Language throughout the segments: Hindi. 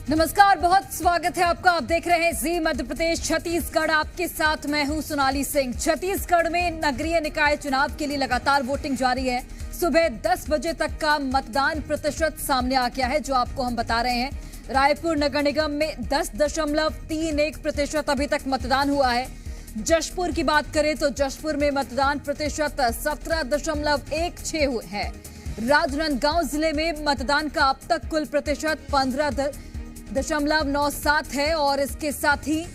नमस्कार, बहुत स्वागत है आपका। आप देख रहे हैं जी मध्य प्रदेश छत्तीसगढ़। आपके साथ मैं हूं सोनाली सिंह। छत्तीसगढ़ में नगरीय निकाय चुनाव के लिए लगातार वोटिंग जारी है। सुबह 10 बजे तक का मतदान प्रतिशत सामने आ गया है, जो आपको हम बता रहे हैं। रायपुर नगर निगम में 10.31% अभी तक मतदान हुआ है। जशपुर की बात करें तो जशपुर में मतदान प्रतिशत 17.16 है। राजनांदगांव जिले में मतदान का अब तक कुल प्रतिशत 15.97 है और इसके साथ ही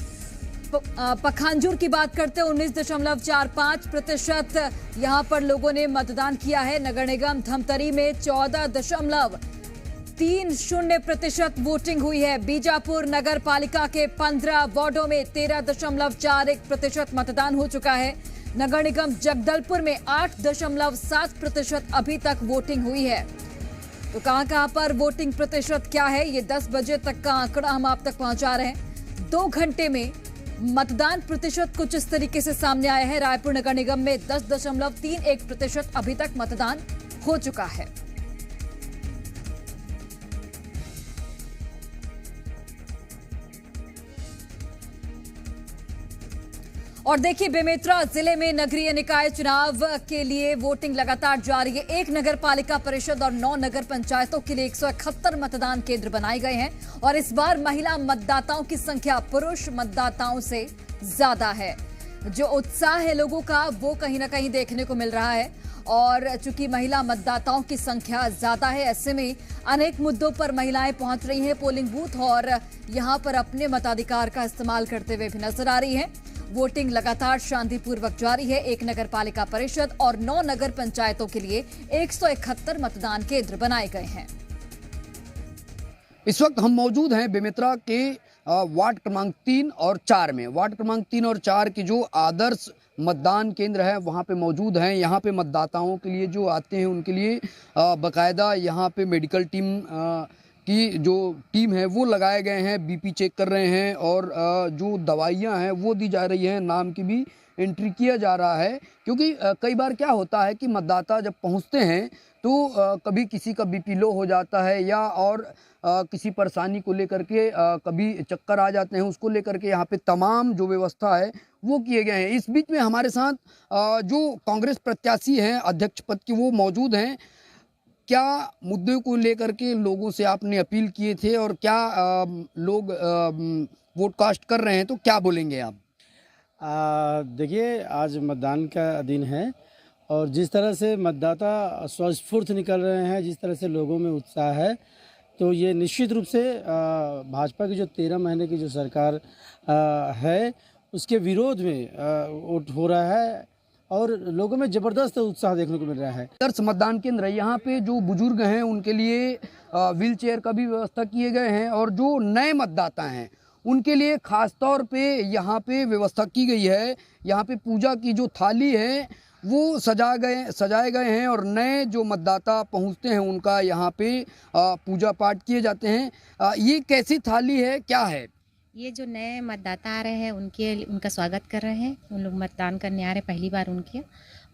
पखांजूर की बात करते हैं 19.45% यहां पर लोगों ने मतदान किया है। नगर निगम धमतरी में 14.30% वोटिंग हुई है। बीजापुर नगर पालिका के 15 वार्डों में 13.41% मतदान हो चुका है। नगर निगम जगदलपुर में 8.7% अभी तक वोटिंग हुई है। तो कहां पर वोटिंग प्रतिशत क्या है, ये 10 बजे तक का आंकड़ा हम आप तक पहुंचा रहे हैं। 2 घंटे में मतदान प्रतिशत कुछ इस तरीके से सामने आया है। रायपुर नगर निगम में 10.31% अभी तक मतदान हो चुका है। और देखिए, बेमेतरा जिले में नगरीय निकाय चुनाव के लिए वोटिंग लगातार जारी है। 1 नगर पालिका परिषद और 9 नगर पंचायतों के लिए 171 मतदान केंद्र बनाए गए हैं और इस बार महिला मतदाताओं की संख्या पुरुष मतदाताओं से ज्यादा है। जो उत्साह है लोगों का वो कहीं ना कहीं देखने को मिल रहा है और चूंकि महिला मतदाताओं की संख्या ज्यादा है, ऐसे में अनेक मुद्दों पर महिलाएं पहुंच रही हैं पोलिंग बूथ और यहां पर अपने मताधिकार का इस्तेमाल करते हुए भी नजर आ रही है। वोटिंग लगातार शांतिपूर्वक जारी है। 1 नगर पालिका परिषद और 9 नगर पंचायतों के लिए 171 मतदान केंद्र बनाए गए हैं। इस वक्त हम मौजूद हैं बेमेतरा के वार्ड क्रमांक 3 और 4 में। वार्ड क्रमांक 3 और 4 के जो आदर्श मतदान केंद्र है वहाँ पे मौजूद हैं। यहाँ पे मतदाताओं के लिए जो आते हैं उनके लिए बाकायदा यहाँ पे मेडिकल टीम की जो टीम है वो लगाए गए हैं। बीपी चेक कर रहे हैं और जो दवाइयाँ हैं वो दी जा रही हैं। नाम की भी एंट्री किया जा रहा है, क्योंकि कई बार क्या होता है कि मतदाता जब पहुंचते हैं तो कभी किसी का बीपी लो हो जाता है या और किसी परेशानी को लेकर के कभी चक्कर आ जाते हैं, उसको लेकर के यहाँ पे तमाम जो व्यवस्था है वो किए गए हैं। इस बीच में हमारे साथ जो कांग्रेस प्रत्याशी हैं अध्यक्ष पद के वो मौजूद हैं। क्या मुद्दे को लेकर के लोगों से आपने अपील किए थे और क्या लोग वोट कास्ट कर रहे हैं, तो क्या बोलेंगे आप? देखिए, आज मतदान का दिन है और जिस तरह से मतदाता स्वस्फूर्त निकल रहे हैं, जिस तरह से लोगों में उत्साह है, तो ये निश्चित रूप से भाजपा की जो 13 महीने की जो सरकार है उसके विरोध में वोट हो रहा है और लोगों में जबरदस्त उत्साह देखने को मिल रहा है। आदर्श मतदान केंद्र है, यहाँ पे जो बुजुर्ग हैं उनके लिए व्हील चेयर का भी व्यवस्था किए गए हैं और जो नए मतदाता हैं उनके लिए खास तौर पे यहाँ पे व्यवस्था की गई है। यहाँ पे पूजा की जो थाली है वो सजाए गए हैं और नए जो मतदाता पहुँचते हैं उनका यहाँ पे पूजा पाठ किए जाते हैं। ये कैसी थाली है, क्या है? ये जो नए मतदाता आ रहे हैं उनका स्वागत कर रहे हैं। उन लोग मतदान करने आ रहे हैं पहली बार उनके,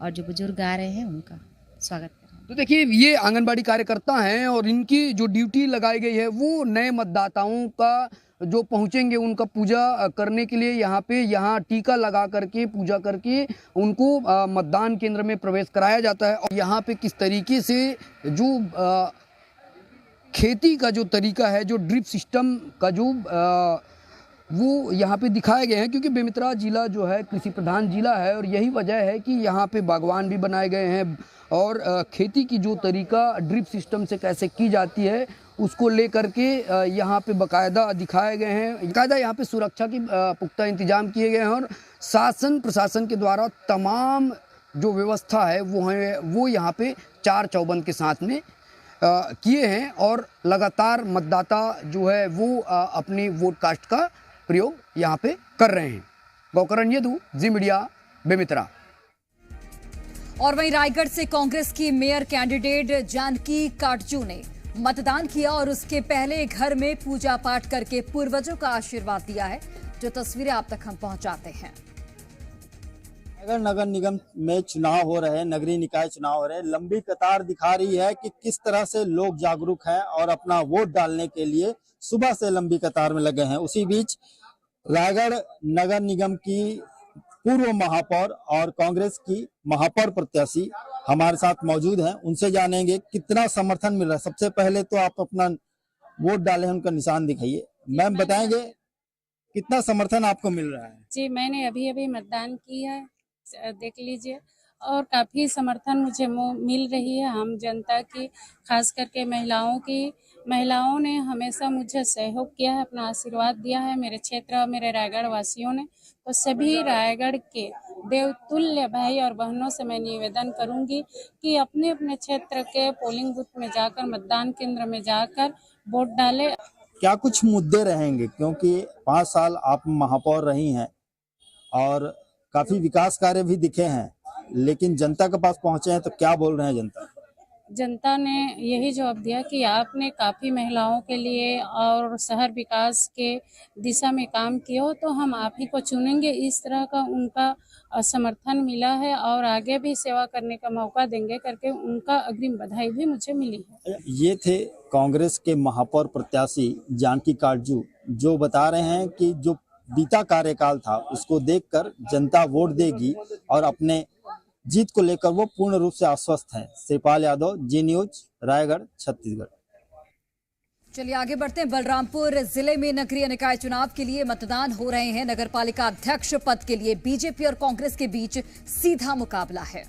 और जो बुजुर्ग आ रहे हैं उनका स्वागत कर रहे हैं। तो देखिए, ये आंगनबाड़ी कार्यकर्ता हैं और इनकी जो ड्यूटी लगाई गई है वो नए मतदाताओं का जो पहुंचेंगे उनका पूजा करने के लिए यहाँ टीका लगा करके पूजा करके उनको मतदान केंद्र में प्रवेश कराया जाता है। और यहाँ पे किस तरीके से जो खेती का जो तरीका है, जो ड्रिप सिस्टम का जो वो यहाँ पे दिखाए गए हैं, क्योंकि बेमेतरा जिला जो है कृषि प्रधान जिला है और यही वजह है कि यहाँ पे बागवान भी बनाए गए हैं और खेती की जो तरीका ड्रिप सिस्टम से कैसे की जाती है उसको लेकर के यहाँ पे बाकायदा दिखाए गए हैं। बाकायदा यहाँ पे सुरक्षा की पुख्ता इंतजाम किए गए हैं और शासन प्रशासन के द्वारा तमाम जो व्यवस्था है वो यहाँ पे 4 चौबंद के साथ में किए हैं और लगातार मतदाता जो है वो अपनी वोट कास्ट का प्रयोग यहाँ पे कर रहे हैं। गौकरण यदु, जी मीडिया, बेमेतरा। और वहीं रायगढ़ से कांग्रेस की मेयर कैंडिडेट जानकी काटजू ने मतदान किया और उसके पहले घर में पूजा पाठ करके पूर्वजों का आशीर्वाद दिया है, जो तस्वीरें आप तक हम पहुंचाते हैं। अगर नगर निगम में चुनाव हो रहे हैं, नगरीय निकाय चुनाव हो रहे हैं, लंबी कतार दिखा रही है कि किस तरह से लोग जागरूक हैं और अपना वोट डालने के लिए सुबह से लंबी कतार में लगे हैं। उसी बीच रायगढ़ नगर निगम की पूर्व महापौर और कांग्रेस की महापौर प्रत्याशी हमारे साथ मौजूद हैं, उनसे जानेंगे कितना समर्थन मिल रहा है। सबसे पहले तो आप अपना वोट डाले हैं, उनका निशान दिखाइए। मैम बताएंगे कितना समर्थन आपको मिल रहा है? जी, मैंने अभी मतदान किया है, देख लीजिए, और काफ़ी समर्थन मुझे मिल रही है हम जनता की, खास करके महिलाओं की। महिलाओं ने हमेशा मुझे सहयोग किया है, अपना आशीर्वाद दिया है मेरे क्षेत्र और मेरे रायगढ़ वासियों ने। तो सभी रायगढ़ के देवतुल्य भाई और बहनों से मैं निवेदन करूंगी कि अपने अपने क्षेत्र के पोलिंग बूथ में जाकर, मतदान केंद्र में जाकर वोट डालें। क्या कुछ मुद्दे रहेंगे, क्योंकि 5 साल आप महापौर रही हैं और काफी विकास कार्य भी दिखे हैं, लेकिन जनता के पास पहुंचे हैं तो क्या बोल रहे हैं जनता? जनता ने यही जवाब दिया कि आपने काफ़ी महिलाओं के लिए और शहर विकास के दिशा में काम किया हो, तो हम आप ही को चुनेंगे। इस तरह का उनका समर्थन मिला है और आगे भी सेवा करने का मौका देंगे करके उनका अग्रिम बधाई भी मुझे मिली है। ये थे कांग्रेस के महापौर प्रत्याशी जानकी काटजू, जो बता रहे हैं कि जो बीता कार्यकाल था उसको देखकर जनता वोट देगी और अपने जीत को लेकर वो पूर्ण रूप से आश्वस्त हैं। श्रीपाल यादव, जी न्यूज, रायगढ़, छत्तीसगढ़। चलिए आगे बढ़ते हैं। बलरामपुर जिले में नगरीय निकाय चुनाव के लिए मतदान हो रहे हैं। नगरपालिका अध्यक्ष पद के लिए बीजेपी और कांग्रेस के बीच सीधा मुकाबला है।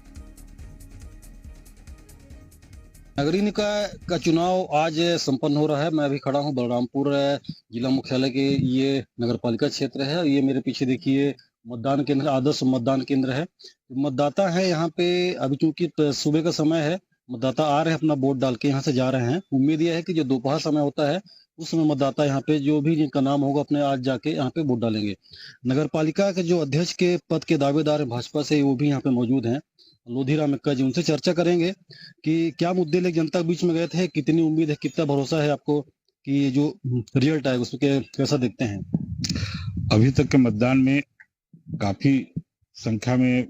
नगरीय निकाय का चुनाव आज संपन्न हो रहा है। मैं अभी खड़ा हूं बलरामपुर जिला मुख्यालय के ये नगरपालिका क्षेत्र है। ये मेरे पीछे देखिए मतदान केंद्र, आदर्श मतदान केंद्र है। मतदाता है यहाँ पे, अभी चूंकि सुबह का समय है, मतदाता आ रहे हैं, अपना वोट डाल के यहाँ से जा रहे हैं। उम्मीद यह है कि जो दोपहर समय होता है उस समय मतदाता यहाँ पे जो भी जिनका नाम होगा अपने आज जाके यहाँ पे वोट डालेंगे। नगरपालिका के जो अध्यक्ष के पद के दावेदार भाजपा से, वो भी यहाँ पे मौजूद हैं, लोधीराम एक्का जी। उनसे चर्चा करेंगे कि क्या मुद्दे लेकर जनता के बीच में गए थे, कितनी उम्मीद है, कितना भरोसा है आपको कि जो रिजल्ट आएगा उसमें कैसा देखते हैं? अभी तक के मतदान में काफी संख्या में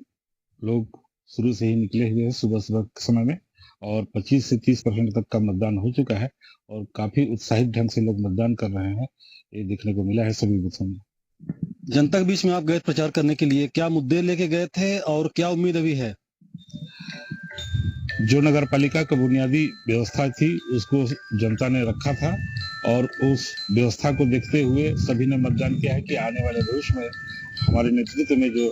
लोग शुरू से ही निकले हुए हैं सुबह सुबह के समय में, और 25 से 30% तक का मतदान हो चुका है और काफी उत्साहित ढंग से लोग मतदान कर रहे हैं, ये देखने को मिला है सभी बूथों में। जनता के बीच में आप गए प्रचार करने के लिए, क्या मुद्दे लेके गए थे और क्या उम्मीद अभी है? जो नगर पालिका का बुनियादी व्यवस्था थी उसको जनता ने रखा था और उस व्यवस्था को देखते हुए सभी ने मतदान किया है कि आने वाले भविष्य में हमारे नेतृत्व में जो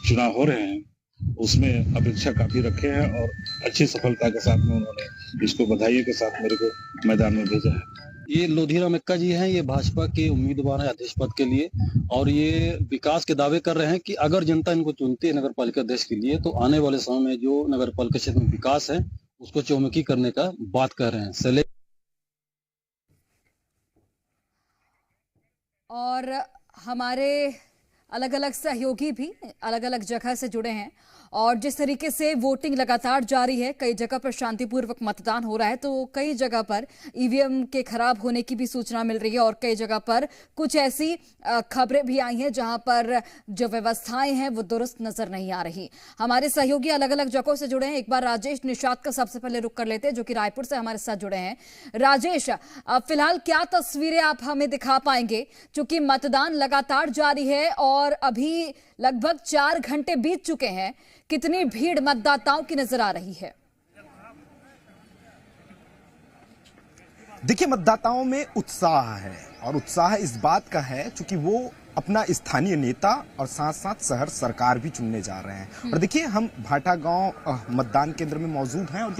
चुनाव हो रहे हैं उसमें अपेक्षा काफी रखे हैं और अच्छी सफलता के साथ में उन्होंने इसको बधाइयों के साथ मेरे को मैदान में भेजा है। ये लोधीराम एक्का जी हैं, ये भाजपा के उम्मीदवार हैं अध्यक्ष पद के लिए, और ये विकास के दावे कर रहे हैं कि अगर जनता इनको चुनती है नगर पालिका अध्यक्ष के लिए तो आने वाले समय में जो नगर पालिका क्षेत्र में विकास है उसको चौमुखी करने का बात कर रहे हैं। और हमारे अलग अलग सहयोगी भी अलग अलग जगह से जुड़े हैं और जिस तरीके से वोटिंग लगातार जारी है, कई जगह पर शांतिपूर्वक मतदान हो रहा है तो कई जगह पर ईवीएम के खराब होने की भी सूचना मिल रही है और कई जगह पर कुछ ऐसी खबरें भी आई हैं जहां पर जो व्यवस्थाएं हैं वो दुरुस्त नजर नहीं आ रही। हमारे सहयोगी अलग अलग जगहों से जुड़े हैं। एक बार राजेश निषाद का सबसे पहले रुख कर लेते हैं जो कि रायपुर से हमारे साथ जुड़े हैं। राजेश, फिलहाल क्या तस्वीरें आप हमें दिखा पाएंगे, क्योंकि मतदान लगातार जारी है और अभी लगभग 4 घंटे बीत चुके हैं, कितनी भीड़ मतदाताओं की नजर आ रही है? देखिए, मतदाताओं में उत्साह है और उत्साह इस बात का है क्योंकि वो अपना स्थानीय नेता और साथ साथ शहर सरकार भी चुनने जा रहे हैं। और देखिए, हम भाटा गांव मतदान केंद्र में मौजूद हैं और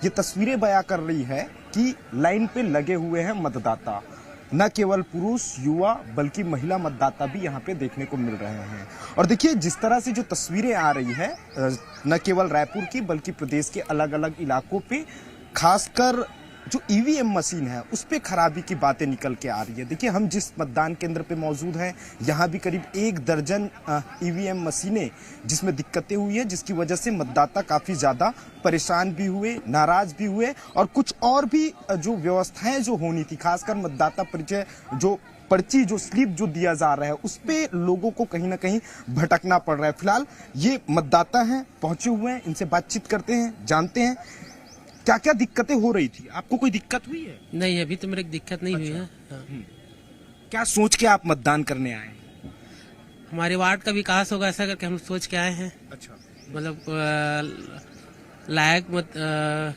ये तस्वीरें बयां कर रही है कि लाइन पे लगे हुए हैं मतदाता। न केवल पुरुष युवा बल्कि महिला मतदाता भी यहाँ पे देखने को मिल रहे हैं। और देखिए, जिस तरह से जो तस्वीरें आ रही है न केवल रायपुर की बल्कि प्रदेश के अलग अलग इलाकों पे खासकर जो ईवीएम मशीन है उस पे खराबी की बातें निकल के आ रही है। देखिए, हम जिस मतदान केंद्र पे मौजूद हैं यहाँ भी करीब 1 दर्जन ईवीएम मशीनें जिसमें दिक्कतें हुई हैं, जिसकी वजह से मतदाता काफी ज्यादा परेशान भी हुए, नाराज भी हुए और कुछ और भी जो व्यवस्थाएं जो होनी थी, खासकर मतदाता परिचय जो पर्ची जो स्लिप जो दिया जा रहा है उस पे लोगों को कहीं ना कहीं भटकना पड़ रहा है। फिलहाल ये मतदाता हैं, पहुंचे हुए हैं, इनसे बातचीत करते हैं, जानते हैं क्या क्या दिक्कतें हो रही थी। आपको कोई दिक्कत हुई है? नहीं, अभी तो मेरे को दिक्कत नहीं हुई है। क्या सोच के आप मतदान करने आए? हमारे वार्ड का विकास होगा ऐसा करके हम सोच के आए हैं। अच्छा, मतलब लायक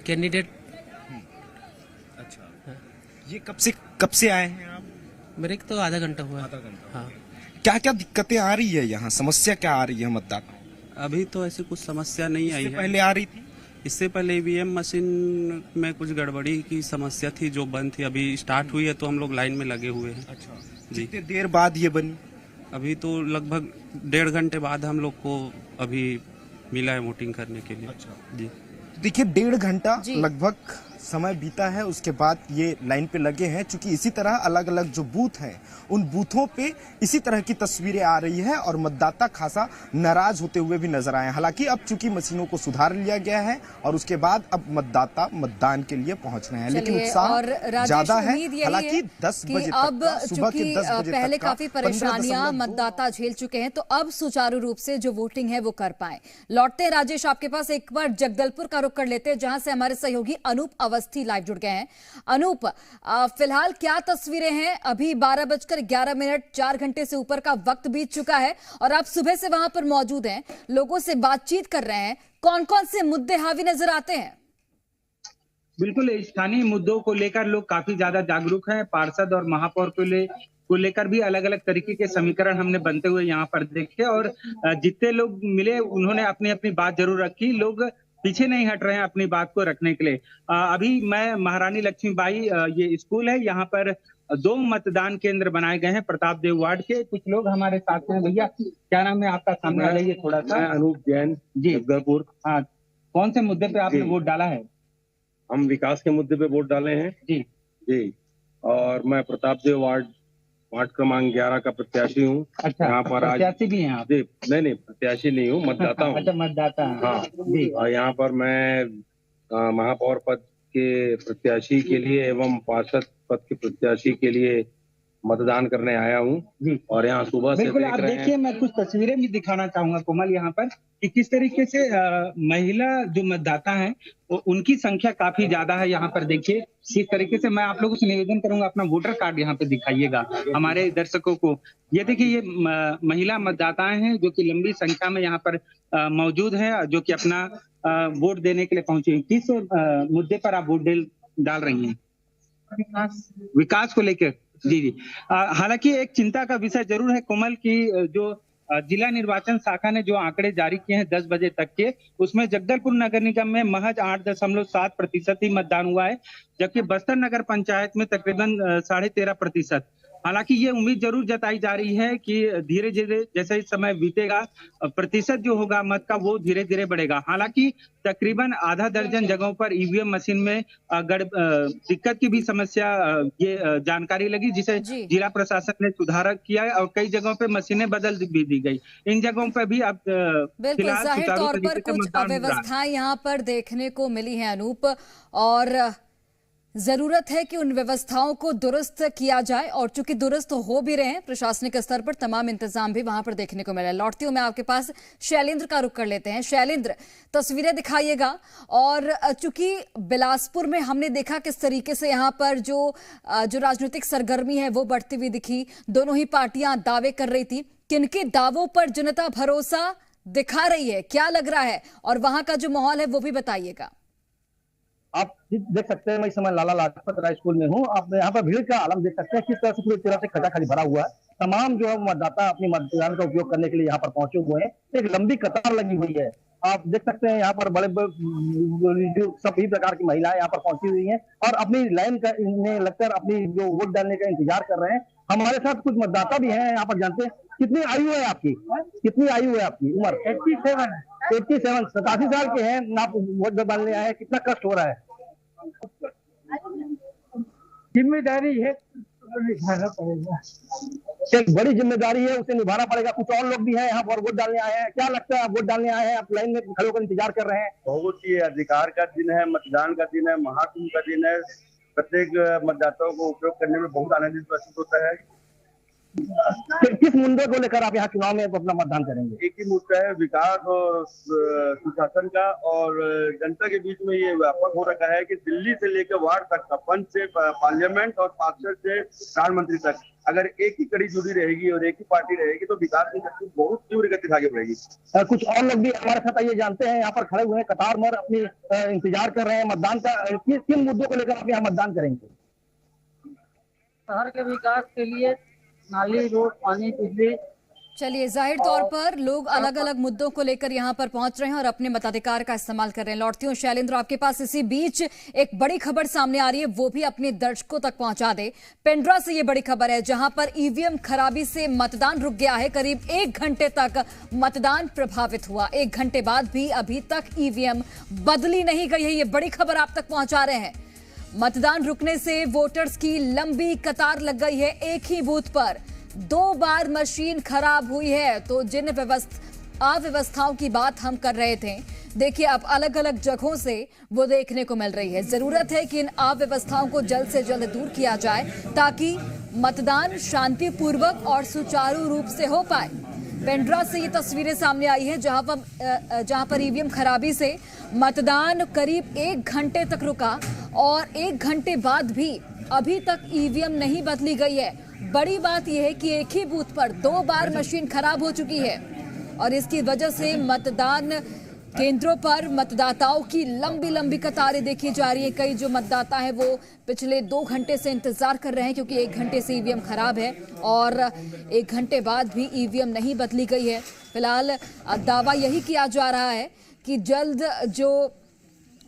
कैंडिडेट। अच्छा, ये कब से आए हैं आप? मेरे को तो आधा घंटा हुआ। आधा घंटा। हाँ। क्या क्या दिक्कतें आ रही है यहाँ, समस्या क्या आ रही है मतदाता? अभी तो ऐसी कुछ समस्या नहीं आई है। पहले आ रही थी? इससे पहले ईवीएम मशीन में कुछ गड़बड़ी की समस्या थी जो बंद थी, अभी स्टार्ट हुई है तो हम लोग लाइन में लगे हुए हैं। अच्छा, जी। कितने देर बाद ये बनी? अभी तो लगभग 1.5 घंटे बाद हम लोग को अभी मिला है वोटिंग करने के लिए। अच्छा जी। देखिए 1.5 घंटा लगभग समय बीता है, उसके बाद ये लाइन पे लगे हैं। चूंकि इसी तरह अलग अलग जो बूथ हैं उन बूथों पे इसी तरह की तस्वीरें आ रही है और मतदाता खासा नाराज होते हुए भी नजर आए। हालांकि अब चूंकि मशीनों को सुधार लिया गया है और उसके बाद अब मतदाता मतदान के लिए पहुंच रहे हैं, लेकिन उत्साह ज्यादा है। हालांकि 10 बजे अब सुबह के 10 बजे पहले तक काफी परेशानियां मतदाता झेल चुके हैं, तो अब सुचारू रूप से जो वोटिंग है वो कर पाए। लौटते हैं राजेश आपके पास, एक बार जगदलपुर का रुख कर लेते हैं जहां से हमारे सहयोगी अनूप अवस्थी लाइव जुड़ गए हैं। अनूप, फिलहाल क्या तस्वीरें हैं? अभी 12:11, 4 घंटे से ऊपर का वक्त बीत चुका है और आप सुबह से वहां पर मौजूद हैं, लोगों से बातचीत कर रहे हैं। कौन कौन से मुद्दे हावी नजर आते हैं? बिल्कुल, स्थानीय मुद्दों को लेकर लोग काफी ज्यादा जागरूक हैं। पार्षद और महापौर को लेकर भी अलग अलग तरीके के समीकरण हमने बनते हुए यहाँ पर देखे और जितने लोग मिले उन्होंने अपनी अपनी बात जरूर रखी। लोग पीछे नहीं हट रहे हैं अपनी बात को रखने के लिए। अभी मैं महारानी लक्ष्मीबाई ये स्कूल है, यहाँ पर 2 मतदान केंद्र बनाए गए हैं प्रताप देव वार्ड के। कुछ लोग हमारे साथ हैं। भैया क्या नाम है आपका? सामने आ जाइए थोड़ा सा। अनूप जैन जी, जगदलपुर। हाँ, कौन से मुद्दे पे आपने वोट डाला है? हम विकास के मुद्दे पे वोट डाले हैं जी जी। और मैं प्रताप देव वार्ड क्रमांक 11 का प्रत्याशी हूँ। अच्छा, यहाँ पर आज प्रत्याशी भी हैं आप? जी, नहीं प्रत्याशी नहीं हूँ, मतदाता हूँ। अच्छा, मतदाता। हाँ जी। और यहाँ पर मैं महापौर पद के प्रत्याशी के लिए एवं पार्षद पद के प्रत्याशी के लिए मतदान करने आया हूँ जी। और यहाँ सुबह से बिल्कुल, आप देखिए, मैं कुछ तस्वीरें भी दिखाना चाहूंगा कोमल यहाँ पर कि किस तरीके से महिला जो मतदाता हैं उनकी संख्या काफी ज्यादा है। यहाँ पर देखिए किस तरीके से, मैं आप लोगों से निवेदन करूंगा अपना वोटर कार्ड यहाँ पे दिखाइएगा हमारे दर्शकों को। ये देखिए, ये महिला मतदाताएं हैं जो कि लंबी संख्या में यहाँ पर मौजूद है, जो कि अपना वोट देने के लिए पहुंचे। किस मुद्दे पर आप वोट डाल रही हैं? विकास को लेकर। जी जी। हालांकि एक चिंता का विषय जरूर है कोमल की जो जिला निर्वाचन शाखा ने जो आंकड़े जारी किए हैं 10 बजे तक के, उसमें जगदलपुर नगर निगम में महज 8.7% ही मतदान हुआ है, जबकि बस्तर नगर पंचायत में तकरीबन 13.5%। हालांकि ये उम्मीद जरूर जताई जा रही है कि धीरे धीरे जैसे ही समय बीतेगा प्रतिशत जो होगा मत का वो धीरे धीरे बढ़ेगा। हालांकि तकरीबन आधा दर्जन जगहों पर ईवीएम मशीन में दिक्कत की भी समस्या ये जानकारी लगी, जिसे जिला प्रशासन ने सुधार किया है और कई जगहों पे मशीनें बदल भी दी गई। इन जगहों पे भी अब बिल्कुल जाहिर तौर पर कुछ अव्यवस्थाएं यहाँ पर देखने को मिली है अनूप, और जरूरत है कि उन व्यवस्थाओं को दुरुस्त किया जाए। और चूंकि दुरुस्त हो भी रहे हैं, प्रशासनिक स्तर पर तमाम इंतजाम भी वहां पर देखने को मिला है। लौटती हूं मैं आपके पास, शैलेंद्र का रुख कर लेते हैं। शैलेंद्र, तस्वीरें दिखाइएगा। और चूंकि बिलासपुर में हमने देखा किस तरीके से यहाँ पर जो राजनीतिक सरगर्मी है वो बढ़ती हुई दिखी, दोनों ही पार्टियां दावे कर रही थी। किनके दावों पर जनता भरोसा दिखा रही है, क्या लग रहा है, और वहां का जो माहौल है वो भी बताइएगा। आप देख सकते हैं, मैं इस समय लाला लाजपत राय स्कूल में हूँ। आप यहाँ पर भीड़ का आलम देख सकते हैं, किस तरह से पूरी तरह से खचाखच भरा हुआ है। तमाम जो है मतदाता अपनी मतदान का उपयोग करने के लिए यहाँ पर पहुंचे हुए हैं। एक लंबी कतार लगी हुई है। आप देख सकते हैं यहाँ पर बड़े जो सभी प्रकार की महिलाएं यहाँ पर पहुंची हुई हैं और अपनी लाइन में लगकर अपनी जो वोट डालने का इंतजार कर रहे हैं। हमारे साथ कुछ मतदाता भी हैं यहाँ पर। जानते हैं कितनी आयु है आपकी? कितनी आयु है आपकी? उम्र 87 87 साल के हैं आप, वोट डालने आए हैं। कितना कष्ट हो रहा है? जिम्मेदारी है, निभाना पड़ेगा। एक बड़ी जिम्मेदारी है, उसे निभाना पड़ेगा। कुछ और लोग भी हैं यहाँ पर वोट डालने आए हैं। क्या लगता है, आप वोट डालने आए हैं, आप लाइन में खड़े होकर इंतजार कर रहे हैं? बहुत ही अधिकार का दिन है, मतदान का दिन है, महाकुंभ का दिन है। प्रत्येक मतदाताओं को उपयोग करने में बहुत आनंदित महसूस होता है। किस मुद्दे को लेकर आप यहाँ चुनाव में अपना मतदान करेंगे? एक ही मुद्दा है, विकास और सुशासन का, और जनता के बीच में ये व्यापक हो रखा है कि दिल्ली से लेकर वार्ड तक का, पंच से पार्लियामेंट और पार्षद से प्रधानमंत्री तक, अगर एक ही कड़ी जुड़ी रहेगी और एक ही पार्टी रहेगी तो विकास की गति बहुत तीव्र गति से आगे बढ़ेगी। कुछ और लोग भी हमारे साथ ये जानते हैं, यहाँ पर खड़े हुए हैं, कतार में अपनी इंतजार कर रहे हैं मतदान का। किन मुद्दों को लेकर आप यहाँ मतदान करेंगे? शहर के विकास के लिए नाली, रोड, पानी, बिजली। चलिए, जाहिर तौर पर लोग अलग अलग मुद्दों को लेकर यहां पर पहुंच रहे हैं और अपने मताधिकार का इस्तेमाल कर रहे हैं। लौटती हूं शैलेंद्र आपके पास। इसी बीच एक बड़ी खबर सामने आ रही है, वो भी अपने दर्शकों तक पहुंचा दे। पेंड्रा से ये बड़ी खबर है, जहां पर ईवीएम खराबी से मतदान रुक गया है। करीब 1 घंटे तक मतदान प्रभावित हुआ। 1 घंटे बाद भी अभी तक ईवीएम बदली नहीं गई है। ये बड़ी खबर आप तक पहुंचा रहे हैं। मतदान रुकने से वोटर्स की लंबी कतार लग गई है। एक ही बूथ पर 2 बार मशीन खराब हुई है। तो जिन अव्यवस्थाओं की बात हम कर रहे थे, देखिए अब अलग अलग जगहों से वो देखने को मिल रही है। जरूरत है कि इन अव्यवस्थाओं को जल्द से जल्द दूर किया जाए ताकि मतदान शांतिपूर्वक और सुचारू रूप से हो पाए। पेंड्रा से ये तस्वीरें सामने आई है, जहां पर ईवीएम खराबी से मतदान करीब 1 घंटे तक रुका और 1 घंटे बाद भी अभी तक ईवीएम नहीं बदली गई है। बड़ी बात यह है कि एक ही बूथ पर 2 बार मशीन खराब हो चुकी है और इसकी वजह से मतदान केंद्रों पर मतदाताओं की लंबी लंबी कतारें देखी जा रही है। कई जो मतदाता हैं वो पिछले 2 घंटे से इंतजार कर रहे हैं, क्योंकि 1 घंटे से ईवीएम खराब है और 1 घंटे बाद भी ईवीएम नहीं बदली गई है। फिलहाल दावा यही किया जा रहा है कि जल्द जो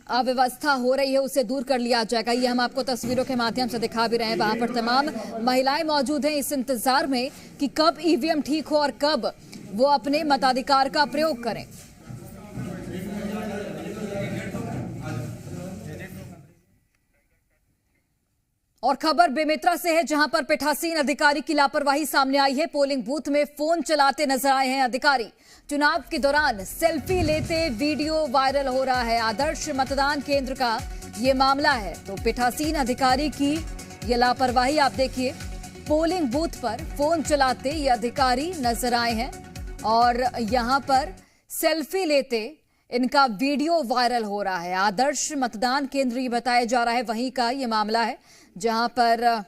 अव्यवस्था हो रही है उसे दूर कर लिया जाएगा। ये हम आपको तस्वीरों के माध्यम से दिखा भी रहे हैं। वहां पर तमाम महिलाएं मौजूद हैं इस इंतजार में कि कब ईवीएम ठीक हो और कब वो अपने मताधिकार का प्रयोग करें। और खबर बेमेतरा से है, जहां पर पीठासीन अधिकारी की लापरवाही सामने आई है। पोलिंग बूथ में फोन चलाते नजर आए हैं अधिकारी। चुनाव के दौरान सेल्फी लेते वीडियो वायरल हो रहा है। आदर्श मतदान केंद्र का ये मामला है। तो पीठासीन अधिकारी की ये लापरवाही आप देखिए। पोलिंग बूथ पर फोन चलाते ये अधिकारी नजर आए हैं और यहां पर सेल्फी लेते इनका वीडियो वायरल हो रहा है। आदर्श मतदान केंद्र ये बताया जा रहा है, वहीं का ये मामला है, जहां पर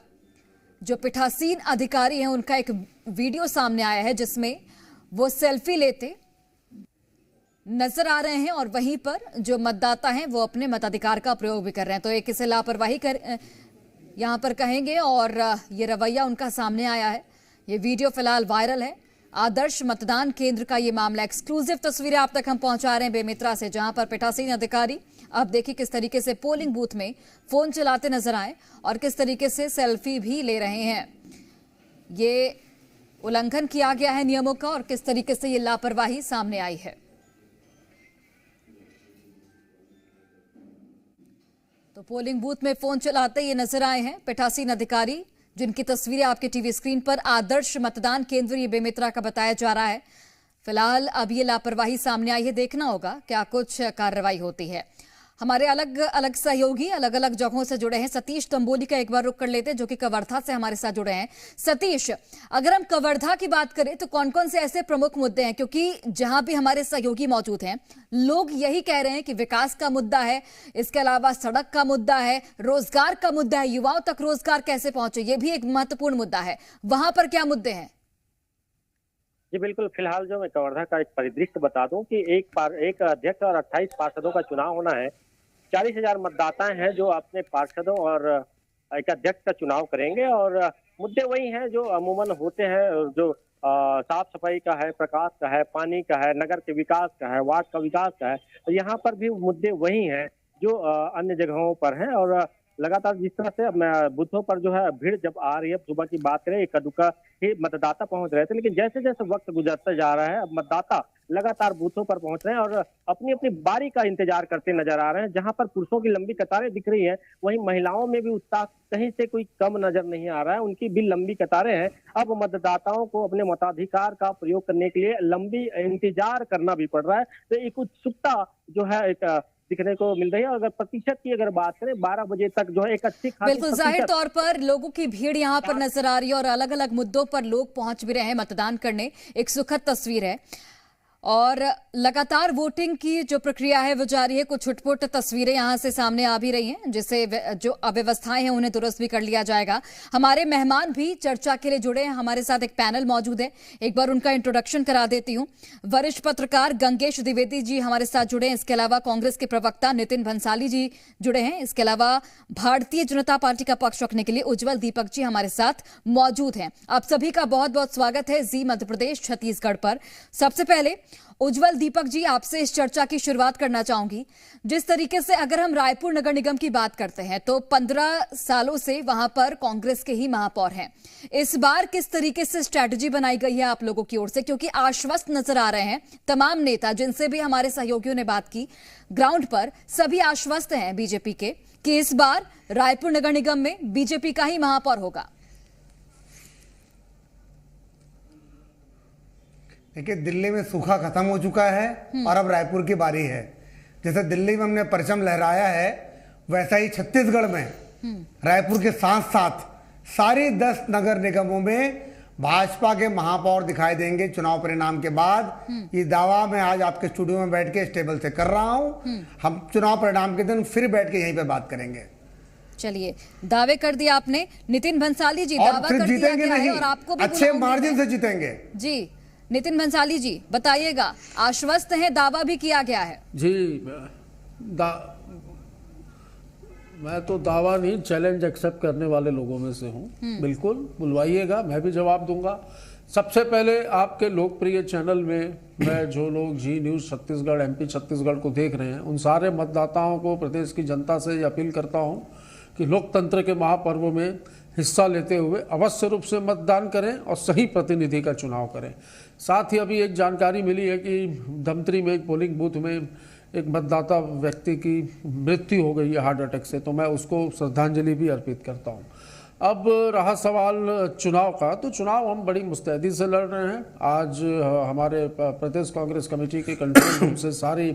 जो पीठासीन अधिकारी हैं उनका एक वीडियो सामने आया है जिसमें वो सेल्फी लेते नजर आ रहे हैं और वहीं पर जो मतदाता हैं वो अपने मताधिकार का प्रयोग भी कर रहे हैं। तो एक इसे लापरवाही यहां पर कहेंगे और ये रवैया उनका सामने आया है। ये वीडियो फिलहाल वायरल है। आदर्श मतदान केंद्र का ये मामला, एक्सक्लूसिव तस्वीरें आप तक हम पहुंचा रहे हैं बेमेतरा से, जहां पर पीठासीन अधिकारी अब देखिए किस तरीके से पोलिंग बूथ में फोन चलाते नजर आए और किस तरीके से सेल्फी भी ले रहे हैं। ये उल्लंघन किया गया है नियमों का और किस तरीके से ये लापरवाही सामने आई है। तो पोलिंग बूथ में फोन चलाते ये नजर आए हैं पीठासीन अधिकारी, जिनकी तस्वीरें आपके टीवी स्क्रीन पर। आदर्श मतदान केंद्र ये बेमेतरा का बताया जा रहा है। फिलहाल अब ये लापरवाही सामने आई है, देखना होगा क्या कुछ कार्रवाई होती है। हमारे अलग अलग सहयोगी अलग अलग जगहों से जुड़े हैं। सतीश तंबोली का एक बार रुख कर लेते हैं, जो कि कवर्धा से हमारे साथ जुड़े हैं। सतीश, अगर हम कवर्धा की बात करें तो कौन कौन से ऐसे प्रमुख मुद्दे हैं, क्योंकि जहां भी हमारे सहयोगी मौजूद हैं लोग यही कह रहे हैं कि विकास का मुद्दा है, इसके अलावा सड़क का मुद्दा है, रोजगार का मुद्दा है, युवाओं तक रोजगार कैसे पहुंचे ये भी एक महत्वपूर्ण मुद्दा है। वहां पर क्या मुद्दे हैं? जी बिल्कुल, फिलहाल जो मैं कवर्धा का एक परिदृश्य बता दूं कि एक अध्यक्ष और 28 पार्षदों का चुनाव होना है। 40,000 मतदाता हैं जो अपने पार्षदों और एक अध्यक्ष का चुनाव करेंगे और मुद्दे वही हैं जो अमूमन होते हैं, जो साफ सफाई का है, प्रकाश का है, पानी का है, नगर के विकास का है, वार्ड का विकास का है। तो यहाँ पर भी मुद्दे वही हैं जो अन्य जगहों पर हैं और लगातार जिस तरह से बूथों पर जो है भीड़ जब आ रही है, सुबह की बात करें इक्का दुक्का ही मतदाता पहुंच रहे थे, लेकिन जैसे जैसे वक्त गुजरता जा रहा है अब मतदाता लगातार बूथों पर पहुंच रहे हैं और अपनी अपनी बारी का इंतजार करते नजर आ रहे हैं। जहां पर पुरुषों की लंबी कतारें दिख रही हैं, वहीं महिलाओं में भी उत्साह कहीं से कोई कम नजर नहीं आ रहा है। उनकी भी लंबी कतारें हैं। अब मतदाताओं को अपने मताधिकार का प्रयोग करने के लिए लंबी इंतजार करना भी पड़ रहा है। तो एक उत्सुकता जो है एक दिखने को मिल रही है। और अगर प्रतिशत की अगर बात करें 12 बजे तक जो है एक अच्छी खासी बिल्कुल जाहिर तौर पर लोगों की भीड़ यहाँ पर नजर आ रही है और अलग अलग मुद्दों पर लोग पहुंच भी रहे हैं मतदान करने। एक सुखद तस्वीर है और लगातार वोटिंग की जो प्रक्रिया है वो जारी है। कुछ छुटपुट तस्वीरें यहां से सामने आ भी रही हैं, जिससे जो अव्यवस्थाएं हैं उन्हें दुरुस्त भी कर लिया जाएगा। हमारे मेहमान भी चर्चा के लिए जुड़े हैं, हमारे साथ एक पैनल मौजूद है, एक बार उनका इंट्रोडक्शन करा देती हूं। वरिष्ठ पत्रकार गंगेश द्विवेदी जी हमारे साथ जुड़े हैं, इसके अलावा कांग्रेस के प्रवक्ता नितिन भंसाली जी जुड़े हैं, इसके अलावा भारतीय जनता पार्टी का पक्ष रखने के लिए उज्जवल दीपक जी हमारे साथ मौजूद हैं। आप सभी का बहुत बहुत स्वागत है जी मध्य प्रदेश छत्तीसगढ़ पर। सबसे पहले उज्जवल दीपक जी, आपसे इस चर्चा की शुरुआत करना चाहूंगी। जिस तरीके से अगर हम रायपुर नगर निगम की बात करते हैं तो 15 सालों से वहां पर कांग्रेस के ही महापौर हैं। इस बार किस तरीके से स्ट्रैटेजी बनाई गई है आप लोगों की ओर से, क्योंकि आश्वस्त नजर आ रहे हैं तमाम नेता जिनसे भी हमारे सहयोगियों ने बात की, ग्राउंड पर सभी आश्वस्त हैं बीजेपी के कि इस बार रायपुर नगर निगम में बीजेपी का ही महापौर होगा। देखिए, दिल्ली में सूखा खत्म हो चुका है और अब रायपुर की बारी है। जैसे दिल्ली में हमने परचम लहराया है, वैसा ही छत्तीसगढ़ में रायपुर के साथ साथ सारी 10 नगर निगमों में भाजपा के महापौर दिखाई देंगे चुनाव परिणाम के बाद। ये दावा मैं आज आपके स्टूडियो में बैठ के इस टेबल से कर रहा हूं। हम चुनाव परिणाम के दिन फिर बैठ के यहीं पे बात करेंगे। चलिए, दावे कर दिया आपने। नितिन भंसाली जी, दावा कर दिया गया है और आपको भी अच्छे मार्जिन से जीतेंगे जी। नितिन भंसाली जी बताइएगा, आश्वस्त हैं, दावा भी किया गया है जी। मैं तो दावा नहीं, चैलेंज एक्सेप्ट करने वाले लोगों में से हूँ। बिल्कुल बुलवाइएगा, मैं भी जवाब दूंगा। सबसे पहले आपके लोकप्रिय चैनल में मैं जो लोग जी न्यूज़ छत्तीसगढ़, MP छत्तीसगढ़ को देख रहे हैं, उन सारे मतदाताओं को, प्रदेश की जनता से अपील करता हूँ कि लोकतंत्र के महापर्व में हिस्सा लेते हुए अवश्य रूप से मतदान करें और सही प्रतिनिधि का चुनाव करें। साथ ही अभी एक जानकारी मिली है कि धमतरी में एक पोलिंग बूथ में एक मतदाता व्यक्ति की मृत्यु हो गई है हार्ट अटैक से, तो मैं उसको श्रद्धांजलि भी अर्पित करता हूं। अब रहा सवाल चुनाव का, तो चुनाव हम बड़ी मुस्तैदी से लड़ रहे हैं। आज हमारे प्रदेश कांग्रेस कमेटी के कंट्रोल रूम से सारी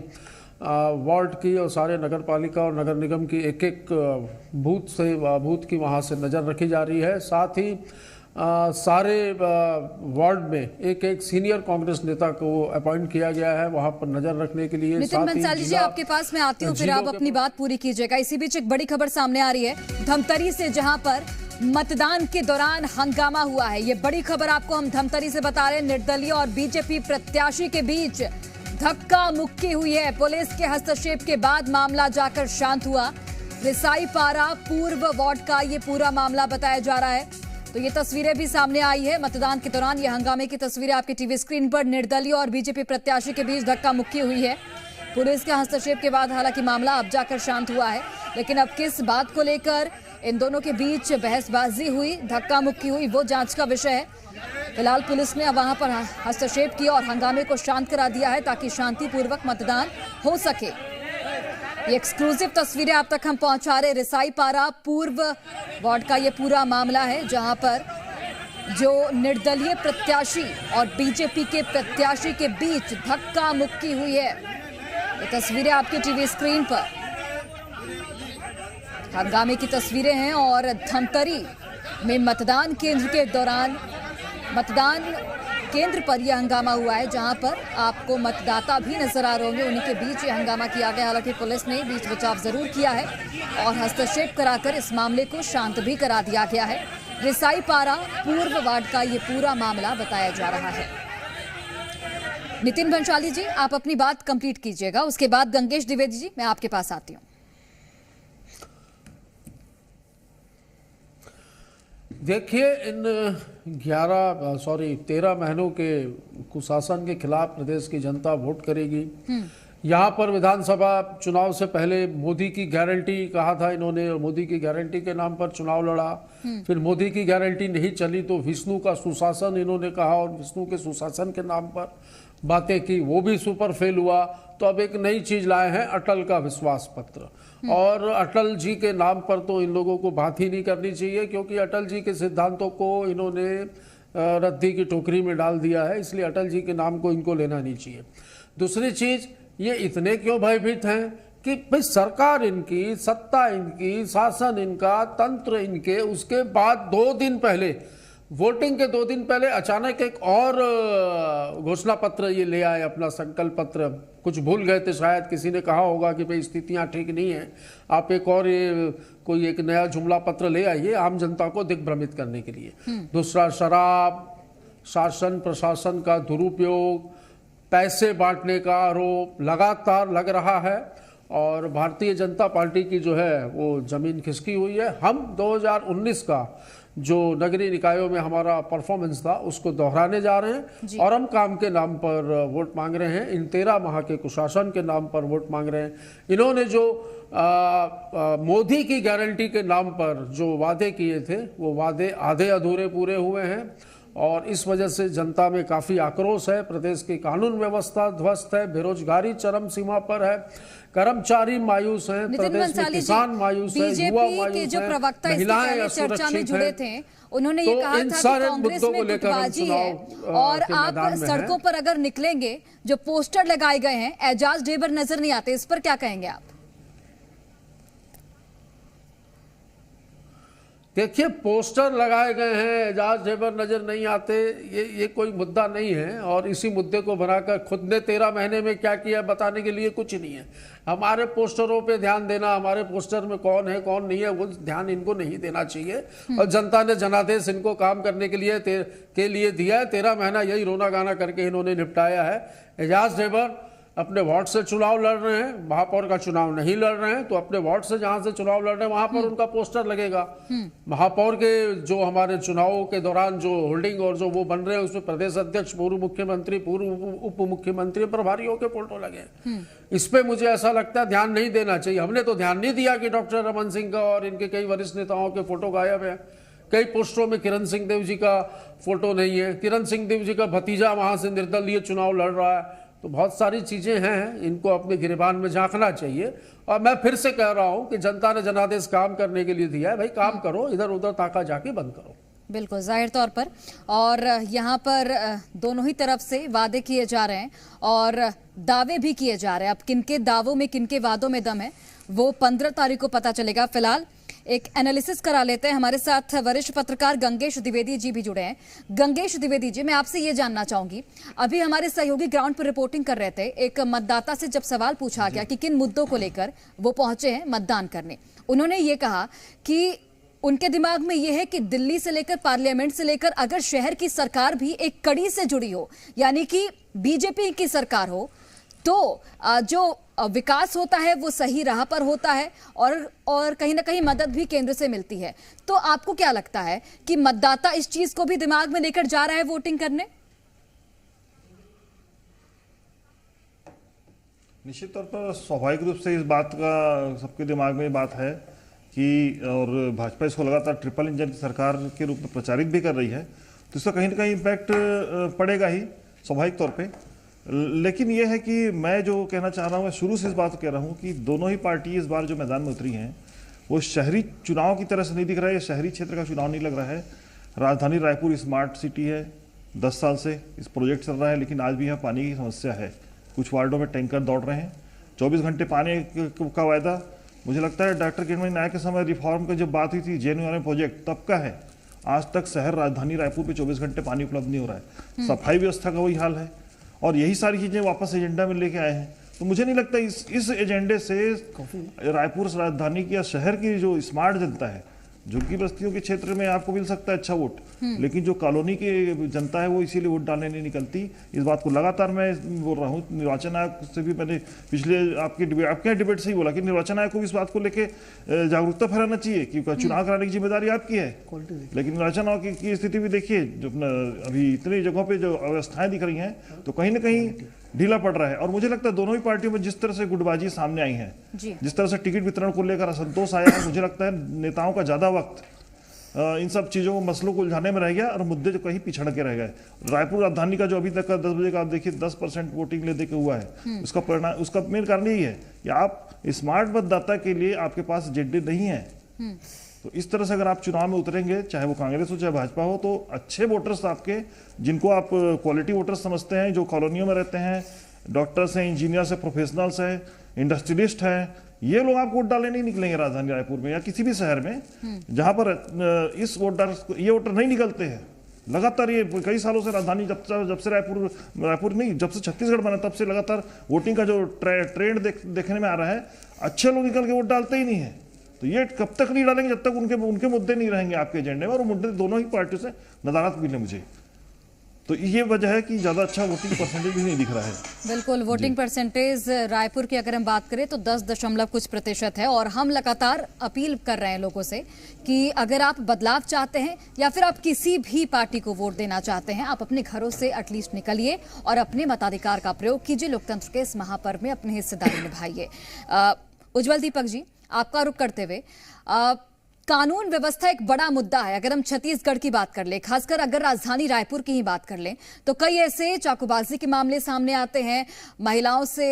वार्ड की और सारे नगर पालिका और नगर निगम की एक एक बूथ की वहाँ से नज़र रखी जा रही है। साथ ही सारे वार्ड में एक एक सीनियर कांग्रेस नेता को अपॉइंट किया गया है वहां पर नजर रखने के लिए। नितिन भंसाली जी, आपके पास मैं आती हूँ, फिर आप अपनी बात पूरी कीजिएगा। इसी बीच एक बड़ी खबर सामने आ रही है धमतरी से, जहां पर मतदान के दौरान हंगामा हुआ है। ये बड़ी खबर आपको हम धमतरी से बता रहे हैं। निर्दलीय और बीजेपी प्रत्याशी के बीच धक्का मुक्की हुई है। पुलिस के हस्तक्षेप के बाद मामला जाकर शांत हुआ। रिसाई पारा पूर्व वार्ड का ये पूरा मामला बताया जा रहा है। तो ये तस्वीरें भी सामने आई है मतदान के दौरान। ये हंगामे की तस्वीरें आपके टीवी स्क्रीन पर। निर्दलीय और बीजेपी प्रत्याशी के बीच धक्का मुक्की हुई है। पुलिस के हस्तक्षेप के बाद हालांकि मामला अब जाकर शांत हुआ है, लेकिन अब किस बात को लेकर इन दोनों के बीच बहसबाजी हुई, धक्का मुक्की हुई, वो जांच का विषय है। फिलहाल पुलिस ने वहां पर हस्तक्षेप किया और हंगामे को शांत करा दिया है ताकि शांतिपूर्वक मतदान हो सके। ये एक्सक्लूसिव तस्वीरें आप तक हम पहुंचा रहे। रिसाई पारा पूर्व वार्ड का ये पूरा मामला है, जहां पर जो निर्दलीय प्रत्याशी और बीजेपी के प्रत्याशी के बीच धक्का मुक्की हुई है। ये तस्वीरें आपके टीवी स्क्रीन पर हंगामे की तस्वीरें हैं और धमतरी में मतदान केंद्र के दौरान मतदान केंद्र पर यह हंगामा हुआ है, जहां पर आपको मतदाता भी नजर आ रहे होंगे। उन्हीं के बीच ये हंगामा किया गया। हालांकि पुलिस ने बीच बचाव जरूर किया है और हस्तक्षेप कराकर इस मामले को शांत भी करा दिया गया है। रिसाई पारा पूर्व वार्ड का ये पूरा मामला बताया जा रहा है। नितिन भंसाली जी, आप अपनी बात कंप्लीट कीजिएगा, उसके बाद गंगेश द्विवेदी जी मैं आपके पास आती हूँ। देखिए, इन 13 महीनों के कुशासन के खिलाफ प्रदेश की जनता वोट करेगी। यहाँ पर विधानसभा चुनाव से पहले मोदी की गारंटी कहा था इन्होंने, मोदी की गारंटी के नाम पर चुनाव लड़ा। फिर मोदी की गारंटी नहीं चली तो विष्णु का सुशासन इन्होंने कहा और विष्णु के सुशासन के नाम पर बातें की, वो भी सुपर फेल हुआ। तो अब एक नई चीज लाए हैं, अटल का विश्वास पत्र। और अटल जी के नाम पर तो इन लोगों को बात ही नहीं करनी चाहिए, क्योंकि अटल जी के सिद्धांतों को इन्होंने रद्दी की टोकरी में डाल दिया है, इसलिए अटल जी के नाम को इनको लेना नहीं चाहिए। दूसरी चीज, ये इतने क्यों भयभीत हैं कि भाई सरकार इनकी, सत्ता इनकी, शासन इनका, तंत्र इनके, उसके बाद 2 दिन पहले, वोटिंग के 2 दिन पहले अचानक एक और घोषणा पत्र ये ले आए, अपना संकल्प पत्र। कुछ भूल गए थे शायद, किसी ने कहा होगा कि भाई स्थितियां ठीक नहीं है, आप एक और ये कोई एक नया जुमला पत्र ले आइए आम जनता को दिग्भ्रमित करने के लिए। दूसरा, शराब, शासन प्रशासन का दुरुपयोग, पैसे बांटने का आरोप लगातार लग रहा है और भारतीय जनता पार्टी की जो है वो जमीन खिसकी हुई है। हम 2019 का जो नगरीय निकायों में हमारा परफॉर्मेंस था उसको दोहराने जा रहे हैं और हम काम के नाम पर वोट मांग रहे हैं, इन 13 माह के कुशासन के नाम पर वोट मांग रहे हैं। इन्होंने जो मोदी की गारंटी के नाम पर जो वादे किए थे वो वादे आधे अधूरे पूरे हुए हैं और इस वजह से जनता में काफ़ी आक्रोश है। प्रदेश की कानून व्यवस्था ध्वस्त है, बेरोजगारी चरम सीमा पर है, कर्मचारी मायूस हैं, प्रदेश में किसान मायूस है, युवा मायूस है, महिलाएं चर्चा में जुड़े थे। उन्होंने ये कहा था कि कांग्रेस में गुटबाजी है और आप सड़कों पर अगर निकलेंगे, जो पोस्टर लगाए गए हैं एजाज ढेबर नजर नहीं आते, इस पर क्या कहेंगे आप? देखिए, पोस्टर लगाए गए हैं, एजाज ढेबर नजर नहीं आते, ये कोई मुद्दा नहीं है और इसी मुद्दे को बनाकर खुद ने 13 महीने में क्या किया बताने के लिए कुछ नहीं है। हमारे पोस्टरों पे ध्यान देना, हमारे पोस्टर में कौन है कौन नहीं है वो ध्यान इनको नहीं देना चाहिए और जनता ने जनादेश इनको काम करने के लिए दिया है। 13 महीना यही रोना गाना करके इन्होंने निपटाया है। एजाज ढेबर अपने वार्ड से चुनाव लड़ रहे हैं, महापौर का चुनाव नहीं लड़ रहे हैं, तो अपने वार्ड से जहां से चुनाव लड़ रहे हैं वहां पर उनका पोस्टर लगेगा। महापौर के जो हमारे चुनावों के दौरान जो होल्डिंग और जो वो बन रहे हैं उसमें प्रदेश अध्यक्ष, पूर्व मुख्यमंत्री, पूर्व उप मुख्यमंत्री, प्रभारियों के फोटो लगे। इस पे मुझे ऐसा लगता है ध्यान नहीं देना चाहिए। हमने तो ध्यान नहीं दिया कि डॉक्टर रमन सिंह का और इनके कई वरिष्ठ नेताओं के फोटो गायब है। कई पोस्टरों में किरण सिंह देव जी का फोटो नहीं है, किरण सिंह देव जी का भतीजा वहां से निर्दलीय चुनाव लड़ रहा है। तो बहुत सारी चीजें हैं, इनको अपने गिरेबान में झांकना चाहिए। और मैं फिर से कह रहा हूं कि जनता ने जनादेश काम करने के लिए दिया है, भाई काम करो, इधर उधर ताका झाकी बंद करो। बिल्कुल जाहिर तौर पर, और यहाँ पर दोनों ही तरफ से वादे किए जा रहे हैं और दावे भी किए जा रहे हैं। अब किनके दावों में, किनके वादों में दम है वो 15 तारीख को पता चलेगा। फिलहाल एक एनालिसिस करा लेते हैं। हमारे साथ वरिष्ठ पत्रकार गंगेश द्विवेदी जी भी जुड़े हैं। गंगेश द्विवेदी जी, मैं आपसे ये जानना चाहूंगी, अभी हमारे सहयोगी ग्राउंड पर रिपोर्टिंग कर रहे थे, एक मतदाता से जब सवाल पूछा गया कि किन मुद्दों को लेकर वो पहुंचे हैं मतदान करने, उन्होंने ये कहा कि उनके दिमाग में ये है कि दिल्ली से लेकर पार्लियामेंट से लेकर अगर शहर की सरकार भी एक कड़ी से जुड़ी हो, यानी कि बीजेपी की सरकार हो, तो जो विकास होता है वो सही राह पर होता है और कहीं ना कहीं मदद भी केंद्र से मिलती है। तो आपको क्या लगता है कि मतदाता इस चीज को भी दिमाग में लेकर जा रहा है वोटिंग करने? निश्चित तौर पर स्वाभाविक रूप से इस बात का सबके दिमाग में बात है कि, और भाजपा इसको लगातार ट्रिपल इंजन की सरकार के रूप में प्रचारित भी कर रही है, तो इसका कहीं ना कहीं इम्पैक्ट पड़ेगा ही स्वाभाविक तौर पे। लेकिन यह है कि मैं जो कहना चाह रहा हूँ, मैं शुरू से इस बात को कह रहा हूँ कि दोनों ही पार्टी इस बार जो मैदान में उतरी हैं वो शहरी चुनाव की तरह से नहीं दिख रहा है, शहरी क्षेत्र का चुनाव नहीं लग रहा है। राजधानी रायपुर स्मार्ट सिटी है, 10 साल से इस प्रोजेक्ट चल रहा है, लेकिन आज भी यहाँ पानी की समस्या है। कुछ वार्डों में टैंकर दौड़ रहे हैं, 24 घंटे पानी का वायदा मुझे लगता है डॉक्टर किरणमयी नायक के समय रिफॉर्म की जब बात हुई थी जेएनयू प्रोजेक्ट तब का है। आज तक शहर राजधानी रायपुर पे 24 घंटे पानी उपलब्ध नहीं हो रहा है। सफाई व्यवस्था का वही हाल है और यही सारी चीजें वापस एजेंडा में लेके आए हैं। तो मुझे नहीं लगता इस एजेंडे से रायपुर राजधानी की या शहर की जो स्मार्ट जनता है, झुग्गी बस्तियों के क्षेत्र में आपको मिल सकता है अच्छा वोट, लेकिन जो कॉलोनी की जनता है वो इसीलिए वोट डालने नहीं निकलती। इस बात को लगातार मैं बोल रहा हूँ, निर्वाचन आयोग से भी मैंने पिछले आपके डिबेट से ही बोला कि निर्वाचन आयोग को इस बात को लेकर जागरूकता फैलाना चाहिए क्योंकि चुनाव कराने की जिम्मेदारी आपकी है। लेकिन निर्वाचन आयोग की स्थिति भी देखिए, जो अभी इतनी जगहों पर जो अव्यवस्थाएं दिख रही हैं तो कहीं ना कहीं ढीला पड़ रहा है। और मुझे लगता है दोनों ही पार्टियों में जिस तरह से गुटबाजी सामने आई है, जिस तरह से टिकट वितरण को लेकर असंतोष आया है, मुझे लगता है नेताओं का ज्यादा वक्त इन सब चीजों को मसलों को उलझाने में रह गया और मुद्दे जो कहीं पिछड़ के रह गए। रायपुर राजधानी का जो अभी तक का 10 बजे का आप देखिए 10% वोटिंग ले दे के हुआ है, उसका परिणाम, उसका मेन कारण यही है कि आप स्मार्ट मतदाता के लिए आपके पास एजेंडे नहीं है। तो इस तरह से अगर आप चुनाव में उतरेंगे, चाहे वो कांग्रेस हो चाहे भाजपा हो, तो अच्छे वोटर्स आपके, जिनको आप क्वालिटी वोटर्स समझते हैं, जो कॉलोनियों में रहते हैं, डॉक्टर्स हैं, इंजीनियर्स हैं, प्रोफेशनल्स हैं, इंडस्ट्रियलिस्ट हैं, ये लोग आपको वोट डालने नहीं निकलेंगे राजधानी रायपुर में या किसी भी शहर में जहां पर इस ये वोटर नहीं निकलते हैं। लगातार ये कई सालों से राजधानी जब से रायपुर नहीं, जब से छत्तीसगढ़ बना तब से लगातार वोटिंग का जो ट्रेंड देखने में आ रहा है, अच्छे लोग निकल के वोट डालते ही नहीं है। तो ये कब तक नहीं डालेंगे जब तक उनके मुद्दे नहीं रहेंगे आपके एजेंडे में, और मुद्दे दोनों ही पार्टियों से नदारत मिले मुझे। तो ये वजह है कि ज्यादा अच्छा वोटिंग परसेंटेज भी नहीं दिख रहा है। बिल्कुल, वोटिंग परसेंटेज रायपुर की अगर हम बात करें तो 10.कुछ% है। और हम लगातार अपील कर रहे हैं लोगों से कि अगर आप बदलाव चाहते हैं या फिर आप किसी भी पार्टी को वोट देना चाहते हैं, आप अपने घरों से एटलीस्ट निकलिए और अपने मताधिकार का प्रयोग कीजिए। लोकतंत्र के इस महापर्व में अपनी हिस्सेदारी निभाइए। उज्जवल दीपक जी, आपका रुख करते हुए, कानून व्यवस्था एक बड़ा मुद्दा है। अगर हम छत्तीसगढ़ की बात कर लें, खासकर अगर राजधानी रायपुर की ही बात कर लें, तो कई ऐसे चाकूबाजी के मामले सामने आते हैं, महिलाओं से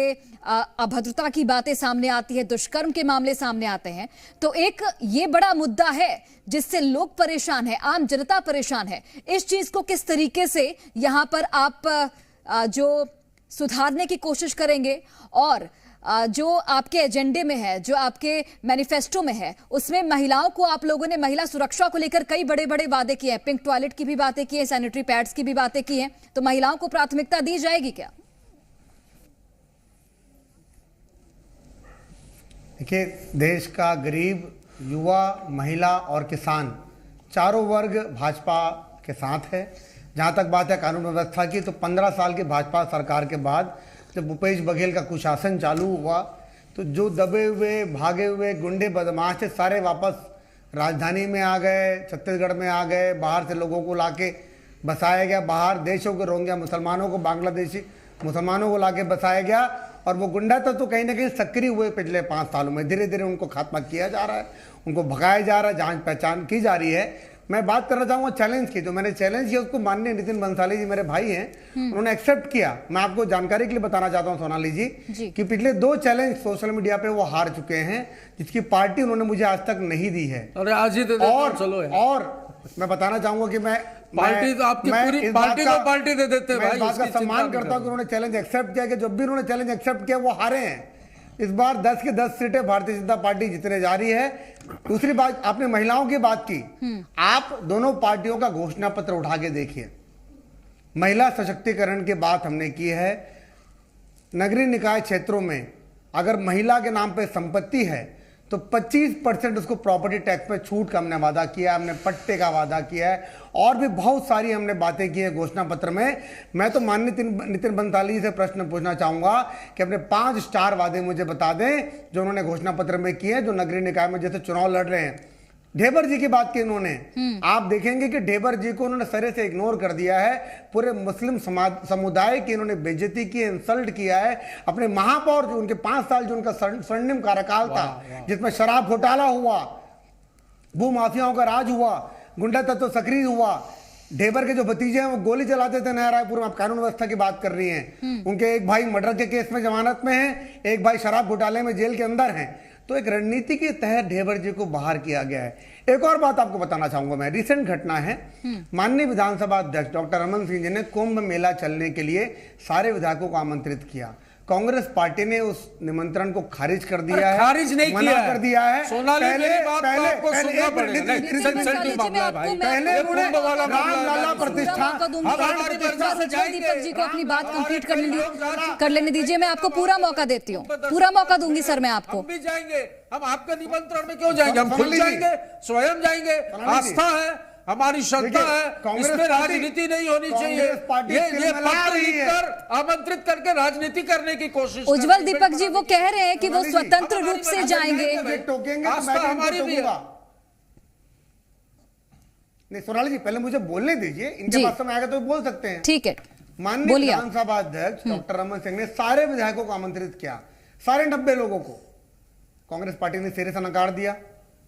अभद्रता की बातें सामने आती है, दुष्कर्म के मामले सामने आते हैं। तो एक ये बड़ा मुद्दा है जिससे लोग परेशान है, आम जनता परेशान है। इस चीज को किस तरीके से यहां पर आप जो सुधारने की कोशिश करेंगे, और जो आपके एजेंडे में है, जो आपके मैनिफेस्टो में है, उसमें महिलाओं को, आप लोगों ने महिला सुरक्षा को लेकर कई बड़े बड़े वादे किए हैं, पिंक टॉयलेट की भी बातें की है, सैनिटरी पैड्स की भी बातें की हैं, तो महिलाओं को प्राथमिकता दी जाएगी क्या? देखिए, देश का गरीब, युवा, महिला और किसान चारों वर्ग भाजपा के साथ है। जहां तक बात है कानून व्यवस्था की, तो 15 साल की भाजपा सरकार के बाद जब भूपेश बघेल का कुशासन चालू हुआ, तो जो दबे हुए, भागे हुए गुंडे बदमाश थे, सारे वापस राजधानी में आ गए, छत्तीसगढ़ में आ गए। बाहर से लोगों को लाके बसाया गया, बाहर देशों के रोहिंग्या मुसलमानों को, बांग्लादेशी मुसलमानों को लाके बसाया गया। और वो गुंडा तो कहीं ना कहीं सक्रिय हुए पिछले 5 सालों में। धीरे धीरे उनको खात्मा किया जा रहा है, उनको भगाया जा रहा है, जांच पहचान की जा रही है। मैं बात करना चाहूँगा चैलेंज की। जो मैंने चैलेंज किया उसको माननीय नितिन बंसाली जी मेरे भाई हैं, उन्होंने एक्सेप्ट किया। मैं आपको जानकारी के लिए बताना चाहता हूँ सोनाली जी कि पिछले 2 चैलेंज सोशल मीडिया पे वो हार चुके हैं, जिसकी पार्टी उन्होंने मुझे आज तक नहीं दी है। अरे आज ही दे देते हैं, चलो यार। और मैं बताना चाहूंगा कि पार्टी तो आपकी पूरी पार्टी को पार्टी दे देते हैं भाई। इस बात का सम्मान करता हूँ कि उन्होंने चैलेंज एक्सेप्ट किया, कि जब भी उन्होंने चैलेंज एक्सेप्ट किया वो हारे हैं। इस बार 10 की 10 सीटें भारतीय जनता पार्टी जीतने जा रही है। दूसरी बात, आपने महिलाओं की बात की, आप दोनों पार्टियों का घोषणा पत्र उठा के देखिए। महिला सशक्तिकरण की बात हमने की है। नगरीय निकाय क्षेत्रों में अगर महिला के नाम पे संपत्ति है तो 25% उसको प्रॉपर्टी टैक्स में छूट का हमने वादा किया है, हमने पट्टे का वादा किया है, और भी बहुत सारी हमने बातें की है घोषणा पत्र में। मैं तो माननीय नितिन बंसाली से प्रश्न पूछना चाहूंगा कि अपने 5 स्टार वादे मुझे बता दें जो उन्होंने घोषणा पत्र में किए, जो नगरीय निकाय में जैसे चुनाव लड़ रहे हैं। ढेबर जी की बात की उन्होंने, आप देखेंगे कि ढेबर जी को उन्होंने सरे से इग्नोर कर दिया है। पूरे मुस्लिम समुदाय की इन्होंने बेइज्जती की, इंसल्ट किया है। अपने महापौर जो उनके 5 साल जो उनका स्वर्णिम कार्यकाल था, जिसमें शराब घोटाला हुआ, भू माफियाओं का राज हुआ, गुंडा तत्व सक्रिय हुआ, ढेबर के जो भतीजे हैं वो गोली चलाते थे नया रायपुर में। आप कानून व्यवस्था की बात कर रही हैं। उनके एक भाई मर्डर के केस में जमानत में है, एक भाई शराब घोटाले में जेल के अंदर है। तो एक रणनीति के तहत ढेबर जी को बाहर किया गया है। एक और बात आपको बताना चाहूंगा मैं, रिसेंट घटना है। माननीय विधानसभा अध्यक्ष डॉक्टर रमन सिंह जी ने कुंभ मेला चलने के लिए सारे विधायकों को आमंत्रित किया। कांग्रेस पार्टी ने उस निमंत्रण को खारिज कर दिया है, खारिज नहीं मना किया कर दिया है। सोनाली पहले रामलला प्रतिष्ठान, दीपक जी को अपनी बात कंप्लीट कर लेने दीजिए। मैं आपको पूरा मौका देती हूँ, पूरा मौका दूंगी सर मैं आपको। हम भी जाएंगे, हम आपके निमंत्रण में क्यों जाएंगे? हम खुद जाएंगे, स्वयं जाएंगे। आस्था है, हमारी श्रद्धा है, इसमें राजनीति नहीं होनी चाहिए। ये पत्र लिखकर आमंत्रित करके राजनीति करने की कोशिश। उज्जवल दीपक जी वो कह रहे हैं कि वो स्वतंत्र रूप से जाएंगे। आस्था हमारी भी है। नहीं सोनाली जी, पहले मुझे बोलने दीजिए, इनके पास समय आएगा तो बोल सकते हैं। ठीक है, माननीय विधानसभा अध्यक्ष डॉक्टर रमन सिंह ने सारे विधायकों को आमंत्रित किया, सारे 90 लोगों को। कांग्रेस पार्टी ने सिरे से नकार दिया।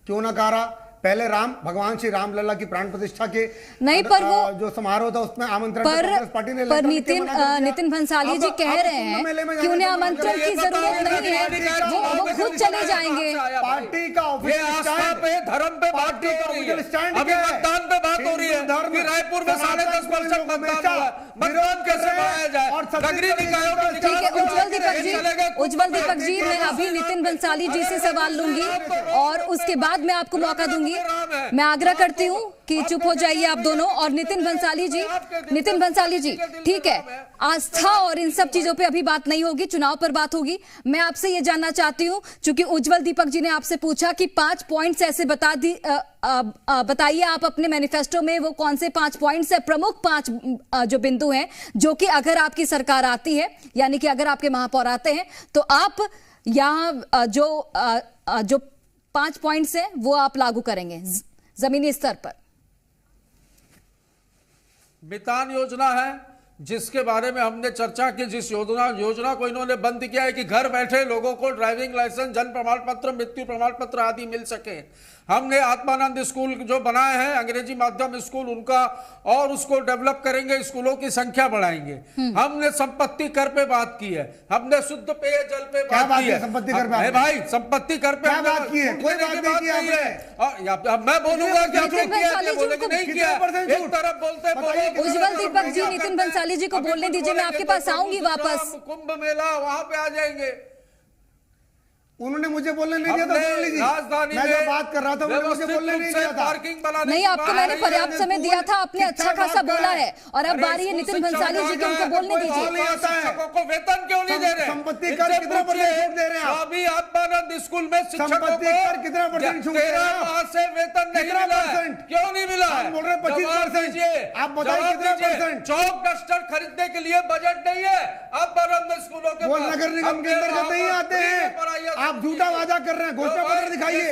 क्यों नकारा? पहले भगवान श्री रामलला की प्राण प्रतिष्ठा के नहीं, पर वो जो समारोह था उसमें आमंत्रण कांग्रेस पार्टी ने। पर नितिन भंसाली जी कह रहे हैं कि उन्हें आमंत्रण की जरूरत नहीं है, वो खुद चले जाएंगे। पार्टी का आस्था पे, धर्म पे बात नहीं हो रही है, अभी मतदान पे बात हो रही है कि रायपुर में 10.5% मतदान हुआ, मतदान कैसे बढ़ाया जाए? नगरीय निकायों की ठीक है उज्जवल दीपक जी मैं अभी नितिन बंसाली जी से सवाल लूंगी और उसके बाद मैं आपको मौका दूंगी। मैं आग्रह करती हूँ कि चुप हो जाइए आप दोनों। और नितिन बंसाली जी ठीक है, आस्था और इन सब चीजों पे अभी बात नहीं होगी, चुनाव पर बात होगी। मैं आपसे ये जानना चाहती हूँ, चूंकि उज्जवल दीपक जी ने आपसे पूछा कि 5 पॉइंट्स ऐसे बताइए आप अपने मैनिफेस्टो में वो कौन से 5 पॉइंट्स है, प्रमुख 5 जो बिंदु हैं जो कि अगर आपकी सरकार आती है, यानी कि अगर आपके महापौर आते हैं तो आप यहाँ जो 5 पॉइंट्स हैं वो आप लागू करेंगे जमीनी स्तर पर। मितान योजना है जिसके बारे में हमने चर्चा की, जिस योजना को इन्होंने बंद किया है कि घर बैठे लोगों को ड्राइविंग लाइसेंस, जन्म प्रमाण पत्र, मृत्यु प्रमाण पत्र आदि मिल सके। हमने आत्मानंद स्कूल जो बनाए हैं अंग्रेजी माध्यम स्कूल उनका, और उसको डेवलप करेंगे, स्कूलों की संख्या बढ़ाएंगे। हमने संपत्ति कर पे बात की है, हमने शुद्ध पेयजल पे बात की है। संपत्ति कर पे भाई, संपत्ति कर पे बात की है, कोई बात नहीं है। मैं बोलूंगा कि नहीं किया, एक तरफ बोलते उज्जवल दीपक जी, नितिन बंसाली जी को बोलने दीजिए, मैं आपके पास आऊंगी वापस। कुंभ मेला वहां पे आ जाएंगे। उन्होंने मुझे बोलने नहीं दिया था। मैं जो बात कर रहा था उन्होंने मुझे बोलने नहीं दिया था। नहीं, आपको मैंने पर्याप्त समय दिया था, आपने अच्छा खासा बोला है। और अब बारी है नितिन बंसाली जी की, उनको बोलने दीजिए। शिक्षकों को वेतन क्यों नहीं दे रहे? संपत्ति कर कितना परसेंट छूट दे रहे हैं? अभी आत्मानंद स्कूल में शिक्षकों को कितना परसेंट छूट दे रहे हैं? 13 माह से वेतन नहीं मिला है, क्यों नहीं मिला है? बोल रहे 25%। आप बताइए कितना परसेंट? चौक डस्टर खरीदने के लिए बजट नहीं है आत्मानंद स्कूलों के। वो नगर निगम के अंतर्गत नहीं आते हैं। आप झूठा वादा कर रहे हैं, घोषणा पत्र दिखाइए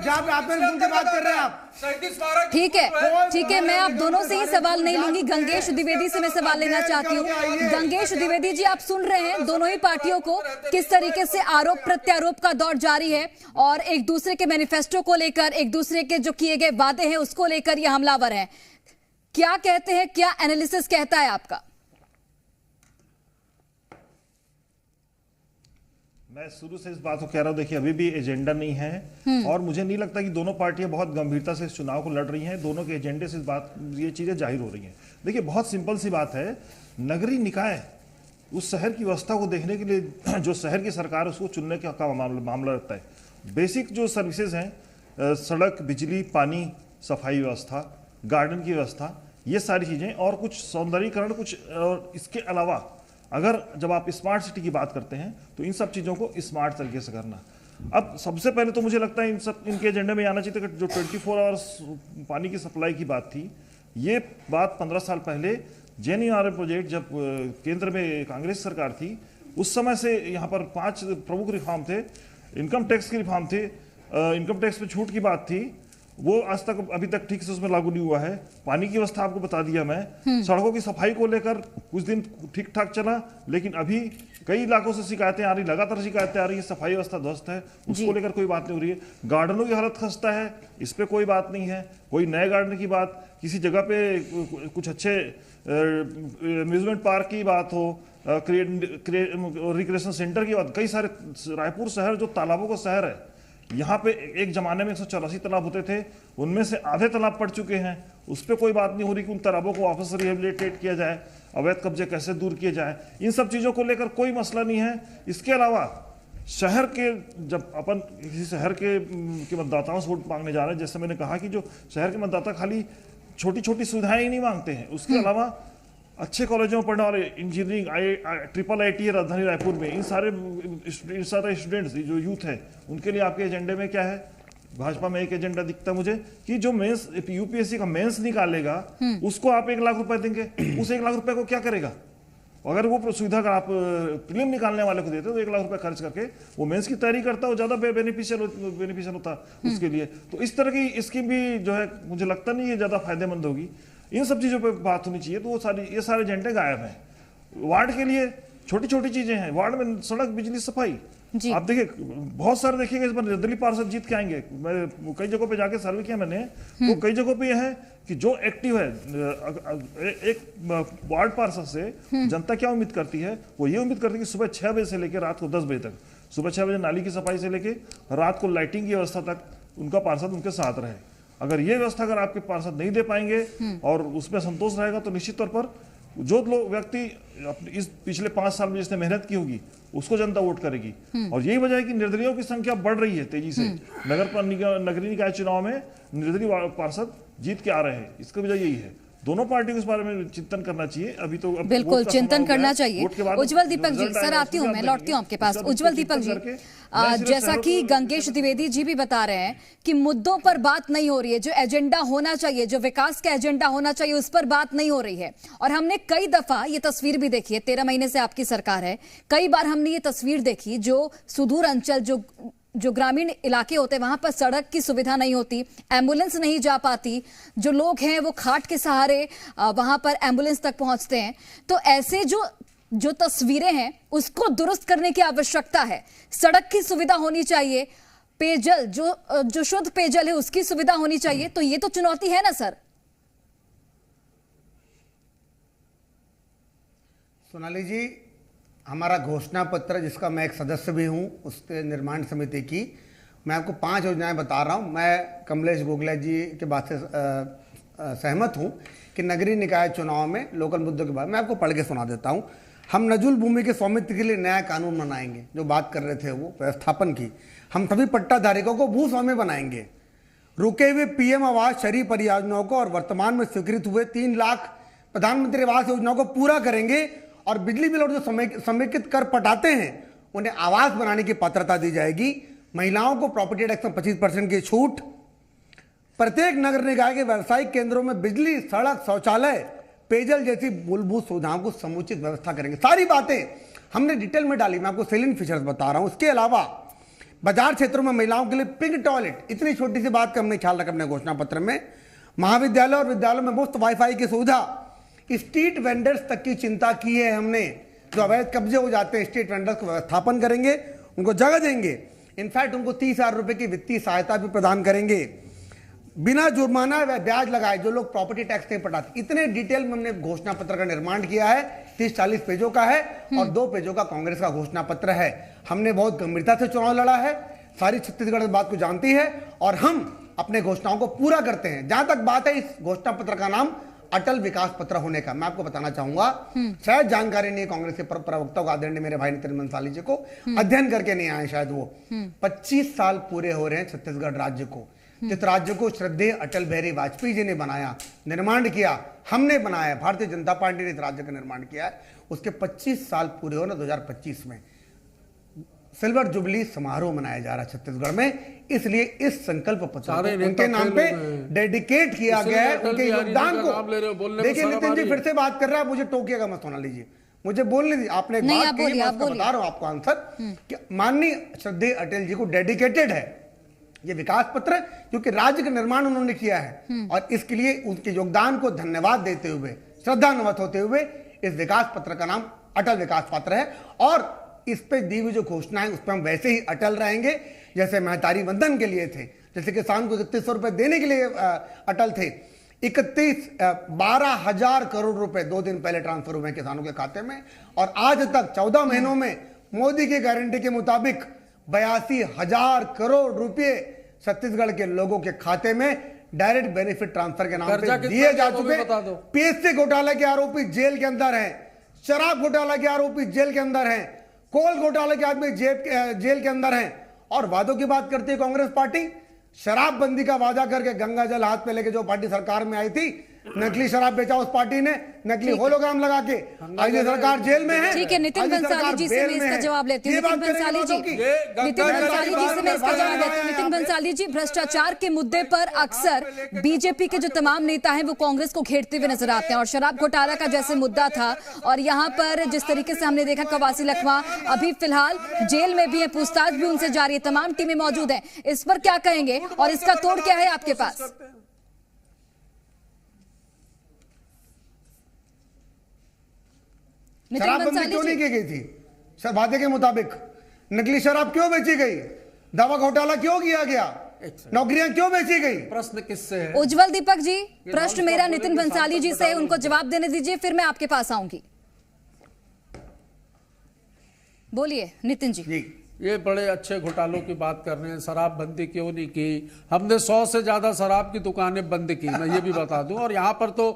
जहां पे आप की बात कर रहे हैं आप। ठीक है, मैं आप दोनों से ही सवाल नहीं लूंगी। गंगेश द्विवेदी से मैं सवाल लेना चाहती हूँ। गंगेश द्विवेदी जी, आप सुन रहे हैं दोनों ही पार्टियों को किस तरीके से आरोप प्रत्यारोप का दौर जारी है और एक दूसरे के मैनिफेस्टो को लेकर, एक दूसरे के जो किए गए वादे हैं उसको लेकर ये हमलावर है। क्या कहते हैं, क्या एनालिसिस कहता है आपका? मैं शुरू से इस बात को कह रहा हूं, देखिए अभी भी एजेंडा नहीं है और मुझे नहीं लगता कि दोनों पार्टियां बहुत गंभीरता से इस चुनाव को लड़ रही हैं। दोनों के एजेंडे से इस बात ये चीजें जाहिर हो रही हैं। देखिए बहुत सिंपल सी बात है, नगरीय निकाय उस शहर की व्यवस्था को देखने के लिए जो शहर की सरकार उसको चुनने का मामला रहता है। बेसिक जो सर्विसेज हैं, सड़क, बिजली, पानी, सफाई व्यवस्था, गार्डन की व्यवस्था, ये सारी चीजें और कुछ सौंदर्यीकरण, कुछ और इसके अलावा अगर जब आप स्मार्ट सिटी की बात करते हैं तो इन सब चीज़ों को स्मार्ट तरीके से करना। अब सबसे पहले तो मुझे लगता है इनके एजेंडे में आना चाहिए कि जो 24 आवर्स पानी की सप्लाई की बात थी, ये बात 15 साल पहले JNRM प्रोजेक्ट जब केंद्र में कांग्रेस सरकार थी उस समय से यहाँ पर 5 प्रमुख रिफॉर्म थे। इनकम टैक्स की रिफॉर्म थे, इनकम टैक्स पे छूट की बात थी, वो आज तक अभी तक ठीक से उसमें लागू नहीं हुआ है। पानी की व्यवस्था आपको बता दिया मैं। सड़कों की सफाई को लेकर कुछ दिन ठीक ठाक चला, लेकिन अभी कई इलाकों से शिकायतें आ रही, लगातार शिकायतें आ रही है, सफाई व्यवस्था ध्वस्त है, उसको लेकर कोई बात नहीं हो रही है। गार्डनों की हालत खस्ता है, इस पे कोई बात नहीं है। कोई नए गार्डन की बात, किसी जगह पे कुछ अच्छे अम्यूजमेंट पार्क की बात हो, रिक्रिएशन सेंटर की बात, कई सारे, रायपुर शहर जो तालाबों का शहर है, यहाँ पे एक जमाने में 184 तालाब होते थे, उनमें से आधे तालाब पड़ चुके हैं। उस पर कोई बात नहीं हो रही कि उन तालाबों को वापस रिहेबिलिटेट किया जाए, अवैध कब्जे कैसे दूर किए जाए, इन सब चीज़ों को लेकर कोई मसला नहीं है। इसके अलावा शहर के, जब अपन किसी शहर के मतदाताओं से वोट मांगने जा रहे हैं, जैसे मैंने कहा कि जो शहर के मतदाता खाली छोटी छोटी सुविधाएं ही नहीं मांगते हैं, उसके अलावा अच्छे कॉलेजों में पढ़ने वाले, इंजीनियरिंग, IIT है राजधानी रायपुर में, इन सारे स्टूडेंट्स जो यूथ है, उनके लिए आपके एजेंडे में क्या है? भाजपा में एक एजेंडा दिखता है मुझे कि जो मेंस UPSC का मेंस निकालेगा उसको आप 1 लाख रुपए देंगे। उस 1 लाख रुपए को क्या करेगा? अगर वो सुविधा अगर आप प्रीलिम निकालने वाले को देते तो 1 लाख रुपए खर्च करके वो मेंस की तैयारी करता, वो ज्यादा बेनिफिशियल होता उसके लिए। तो इस तरह की स्कीम भी जो है मुझे लगता नहीं है ज्यादा फायदेमंद होगी। इन सब चीजों पे बात होनी चाहिए। तो वो ये सारे एजेंडे गायब हैं। वार्ड के लिए छोटी छोटी चीजें हैं, वार्ड में सड़क, बिजली, सफाई, आप देखिए बहुत सारे देखिएगा इस बार निर्दलीय पार्षद जीत के आएंगे। मैं कई जगहों पे जाके सर्वे किया मैंने, तो कई जगहों पे यह है कि जो एक्टिव है, एक वार्ड पार्षद से जनता क्या उम्मीद करती है? वो ये उम्मीद करती है कि सुबह 6 बजे से लेकर रात को 10 बजे तक, सुबह 6 बजे नाली की सफाई से लेकर रात को लाइटिंग की व्यवस्था तक उनका पार्षद उनके साथ रहे। अगर ये व्यवस्था अगर आपके पार्षद नहीं दे पाएंगे और उसमें संतोष रहेगा तो निश्चित तौर पर जो लोग व्यक्ति इस पिछले 5 साल में जिसने मेहनत की होगी उसको जनता वोट करेगी। और यही वजह है कि निर्दलीयों की संख्या बढ़ रही है तेजी से। नगरीय निकाय चुनाव में निर्दलीय पार्षद जीत के आ रहे हैं, इसका वजह यही है। दोनों पार्टियों को इस बारे में चिंतन करना चाहिए। अभी तो बिल्कुल चिंतन करना चाहिए। उज्जवल दीपक जी, सर आती हूँ, मैं लौटती हूँ आपके पास। उज्जवल दीपक जी, जैसा कि गंगेश द्विवेदी जी भी बता रहे हैं कि मुद्दों पर बात नहीं हो रही है, जो एजेंडा होना चाहिए, जो विकास का एजेंडा होना चाहिए, उस पर बात नहीं हो रही है। और हमने कई दफा ये तस्वीर भी देखी है, 13 महीने से आपकी सरकार है, कई बार हमने ये तस्वीर देखी जो सुदूर अंचल, जो ग्रामीण इलाके होते हैं वहां पर सड़क की सुविधा नहीं होती, एम्बुलेंस नहीं जा पाती, जो लोग हैं वो खाट के सहारे वहां पर एम्बुलेंस तक पहुंचते हैं। तो ऐसे जो तस्वीरें हैं उसको दुरुस्त करने की आवश्यकता है। सड़क की सुविधा होनी चाहिए, पेयजल जो शुद्ध पेयजल है उसकी सुविधा होनी चाहिए। तो ये तो चुनौती है ना सर? सोनाली जी, हमारा घोषणा पत्र जिसका मैं एक सदस्य भी हूं, उसके निर्माण समिति की, मैं आपको 5 योजनाएं बता रहा हूं। मैं कमलेश गोगला जी के बात से सहमत हूं कि नगरीय निकाय चुनाव में लोकल मुद्दों के बारे में मैं आपको पढ़ के सुना देता हूं। हम नजुल भूमि के स्वामित्व के लिए नया कानून बनाएंगे, जो बात कर रहे थे वो व्यवस्थापन की। हम सभी पट्टाधारकों को भूस्वामी बनाएंगे। रुके हुए पीएम आवास शहरी परियोजनाओं को और वर्तमान में स्वीकृत हुए 3 लाख प्रधानमंत्री आवास योजनाओं को पूरा करेंगे। और बिजली बिल और जो समेकित कर पटाते हैं उन्हें आवास बनाने की पात्रता दी जाएगी। महिलाओं को प्रॉपर्टी टैक्स में 25% की छूट। प्रत्येक नगर निकाय के व्यावसायिक केंद्रों में बिजली, सड़क, शौचालय, पेयजल जैसी मूलभूत सुविधाओं को समुचित व्यवस्था करेंगे। सारी बातें हमने डिटेल में डाली, मैं आपको सेलिंग फीचर्स बता रहा हूं। इसके अलावा बाजार क्षेत्रों में महिलाओं के लिए पिंक टॉयलेट, इतनी छोटी सी बात का हमने ख्याल रखा अपने घोषणा पत्र में। महाविद्यालय और विद्यालयों में मुफ्त वाईफाई की सुविधा। स्ट्रीट वेंडर्स तक की चिंता की है हमने, जो अवैध कब्जे हो जाते हैं, स्ट्रीट वेंडर्स को व्यवस्थापन करेंगे, उनको जगह देंगे। इनफैक्ट उनको 30,000 रुपए की वित्तीय सहायता भी प्रदान करेंगे, बिना जुर्माना व ब्याज लगाए, जो लोग प्रॉपर्टी टैक्स नहीं पटाते। इतने डिटेल में हमने घोषणा पत्र का निर्माण किया है। 30-40 पेजों का है और 2 पेजों का कांग्रेस का घोषणा पत्र है। हमने बहुत गंभीरता से चुनाव लड़ा है, सारी छत्तीसगढ़ इस बात को जानती है और हम अपने घोषणाओं को पूरा करते हैं। जहां तक बात है इस घोषणा पत्र का नाम अटल विकास पत्र होने का, मैं आपको बताना चाहूंगा, शायद जानकारी नहीं कांग्रेस के प्रवक्ता को, आदरणीय मेरे भाई नितिन बंसाली जी को, अध्ययन करके नहीं आए शायद वो। 25 साल पूरे हो रहे हैं छत्तीसगढ़ राज्य को, जिस राज्य को श्रद्धेय अटल बिहारी वाजपेयी जी ने बनाया, निर्माण किया, हमने बनाया, भारतीय जनता पार्टी ने इस राज्य का निर्माण किया है। उसके 25 साल पूरे हो ना 2025 में सिल्वर जुबली समारोह मनाया जा रहा है छत्तीसगढ़ में। इसलिए इस संकल्प पत्र को उनके नाम पे डेडिकेट किया गया है, उनके योगदान को। देखिए नितिन जी फिर से बात कर रहा है, मुझे टोकिएगा मत, होना लीजिए, मुझे बोलने दीजिए। आपने एक बात कही, मैं उसका बता रहा हूं आपको आंसर, कि माननीय श्रद्धेय अटल जी को डेडिकेटेड है ये विकास पत्र, क्योंकि राज्य का निर्माण उन्होंने किया है और इसके लिए उनके योगदान को धन्यवाद देते हुए, श्रद्धान्वित होते हुए इस विकास पत्र का नाम अटल विकास पत्र है। और इस पे दी हुई जो घोषणाएं उस पर हम वैसे ही अटल रहेंगे जैसे महतारी वंदन के लिए थे, जैसे किसान को 3100 रुपए देने के लिए अटल थे। 12,000 करोड़ रुपए 2 दिन पहले ट्रांसफर हुए किसानों के खाते में और आज तक 14 महीनों में मोदी की गारंटी के मुताबिक 82,000 करोड़ रुपए छत्तीसगढ़ के लोगों के खाते में डायरेक्ट बेनिफिट ट्रांसफर के नाम पे दिए जा चुके। पीएससी घोटाले के आरोपी जेल के अंदर हैं, शराब घोटाला के आरोपी जेल के अंदर हैं, कोल घोटाले के आदमी जेल के अंदर हैं। और वादों की बात करती है कांग्रेस पार्टी, शराबबंदी का वादा करके गंगा जल हाथ में लेके जो पार्टी सरकार में आई थी, नकली शराब बेचा उस पार्टी ने, नकली होलोग्राम लगा के। आज ये सरकार जेल में है। ठीक है, नितिन बंसाली जी से मैं इसका जवाब लेती हूँ। नितिन बंसाली जी से मैं इसका जवाब लेती हूँ। नितिन बंसाली जी, भ्रष्टाचार के मुद्दे पर अक्सर बीजेपी के जो तमाम नेता हैं वो कांग्रेस को घेरते हुए नजर आते हैं और शराब घोटाला का जैसे मुद्दा था और यहाँ पर जिस तरीके से हमने देखा कवासी लखमा अभी फिलहाल जेल में भी है, पूछताछ भी उनसे जारी है, तमाम टीमें मौजूद हैं, इस पर क्या कहेंगे और इसका तोड़ क्या है आपके पास? शराबबंदी क्यों नहीं की गई थी? सर वादे के मुताबिक नकली शराब क्यों बेची गई? दवा घोटाला क्यों किया गया? नौकरियां क्यों बेची गई? प्रश्न किससे है? उज्जवल दीपक जी, प्रश्न मेरा नितिन बंसाली जी से, उनको जवाब देने दीजिए, फिर मैं आपके पास आऊंगी। बोलिए नितिन जी। ये बड़े अच्छे घोटालों की बात कर रहे हैं, शराबबंदी क्यों नहीं की? हमने 100 से ज्यादा शराब की दुकानें बंद की, मैं ये भी बता दूं। और यहाँ पर तो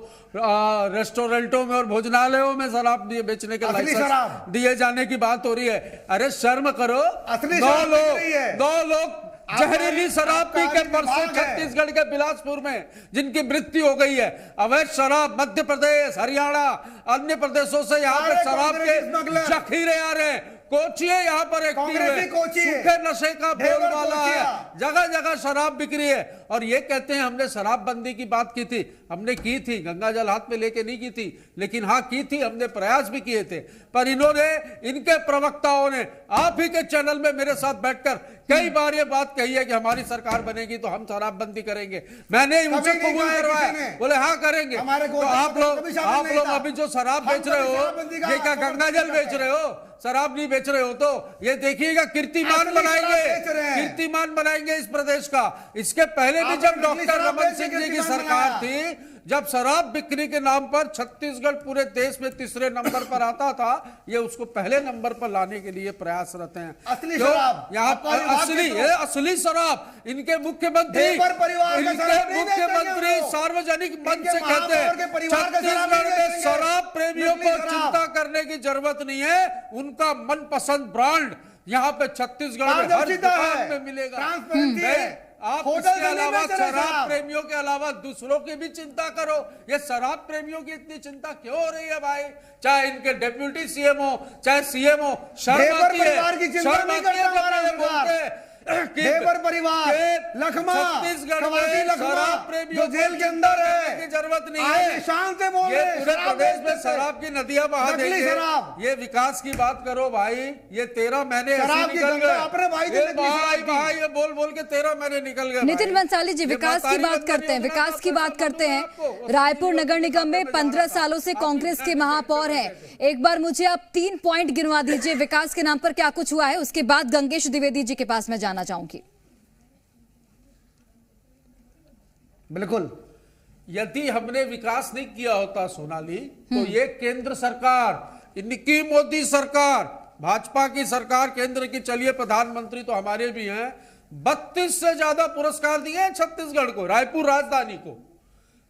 रेस्टोरेंटों में और भोजनालयों में शराब बेचने के लाइसेंस दिए जाने की बात हो रही है। अरे शर्म करो, 9 लोग जहरीली शराब पी के परसों छत्तीसगढ़ के बिलासपुर में जिनकी मृत्यु हो गई है। अवैध शराब मध्य प्रदेश, हरियाणा, अन्य प्रदेशों से यहाँ पे शराब के जखीरे आ रहे हैं। कोचिए यहाँ पर सूखे नशे का बोलबाला है, जगह जगह शराब बिक रही है। और ये कहते हैं हमने शराबबंदी की बात की थी, हमने की थी, गंगा जल हाथ में लेके नहीं की थी, लेकिन हाँ की थी, हमने प्रयास भी किए थे। पर इन्होंने, इनके प्रवक्ताओं ने आप ही के चैनल में मेरे साथ बैठकर कई बार ये बात कही है कि हमारी सरकार बनेगी तो हम शराबबंदी करेंगे। मैंने उनसे कबूल करवाया, बोले हाँ करेंगे। तो आप लोग अभी जो शराब बेच रहे हो, ये क्या गंगा जल बेच रहे हो? शराब नहीं बेच रहे हो तो ये देखिएगा कीर्तिमान बनाएंगे, कीर्तिमान बनाएंगे इस प्रदेश का। इसके पहले भी जब डॉक्टर रमन सिंह जी की सरकार थी, जब शराब बिक्री के नाम पर छत्तीसगढ़ पूरे देश में तीसरे नंबर पर आता था, ये उसको पहले नंबर पर लाने के लिए प्रयासरत हैं। असली शराब यहाँ पर असली शराब इनके मुख्यमंत्री सार्वजनिक मंच से कहते हैं छत्तीसगढ़ में शराब प्रेमियों को चिंता करने की जरूरत नहीं है, उनका मनपसंद ब्रांड यहाँ पे छत्तीसगढ़ में हर दुकान में मिलेगा। आप इसके अलावा शराब प्रेमियों के अलावा दूसरों की भी चिंता करो। ये शराब प्रेमियों की इतनी चिंता क्यों हो रही है भाई? चाहे इनके डिप्यूटी सीएम हो, चाहे सीएम हो, शर्म आती है। देवर परिवार, लखमा, कवासी लखमा जो जेल के अंदर है, की जरूरत नहीं है। शान से बोल ये पूरे प्रदेश में शराब की नदियां बहा देंगे। ये विकास की बात करो भाई, ये 13 महीने निकल गए अपने भाई ये बोल बोल के 13 महीने निकल गए। नितिन बंसाली जी, विकास की बात करते हैं, विकास की बात करते हैं। रायपुर नगर निगम में 15 सालों से कांग्रेस के महापौर हैं। एक बार मुझे आप 3 पॉइंट गिनवा दीजिए विकास के नाम पर क्या कुछ हुआ है, उसके बाद गंगेश द्विवेदी जी के पास मैं जाना चाहूंगी। बिल्कुल, यदि हमने विकास नहीं किया होता सोनाली, तो ये केंद्र सरकार, इनकी मोदी सरकार, भाजपा की सरकार केंद्र की, चलिए प्रधानमंत्री तो हमारे भी हैं, 32 से ज्यादा पुरस्कार दिए हैं छत्तीसगढ़ को, रायपुर राजधानी को।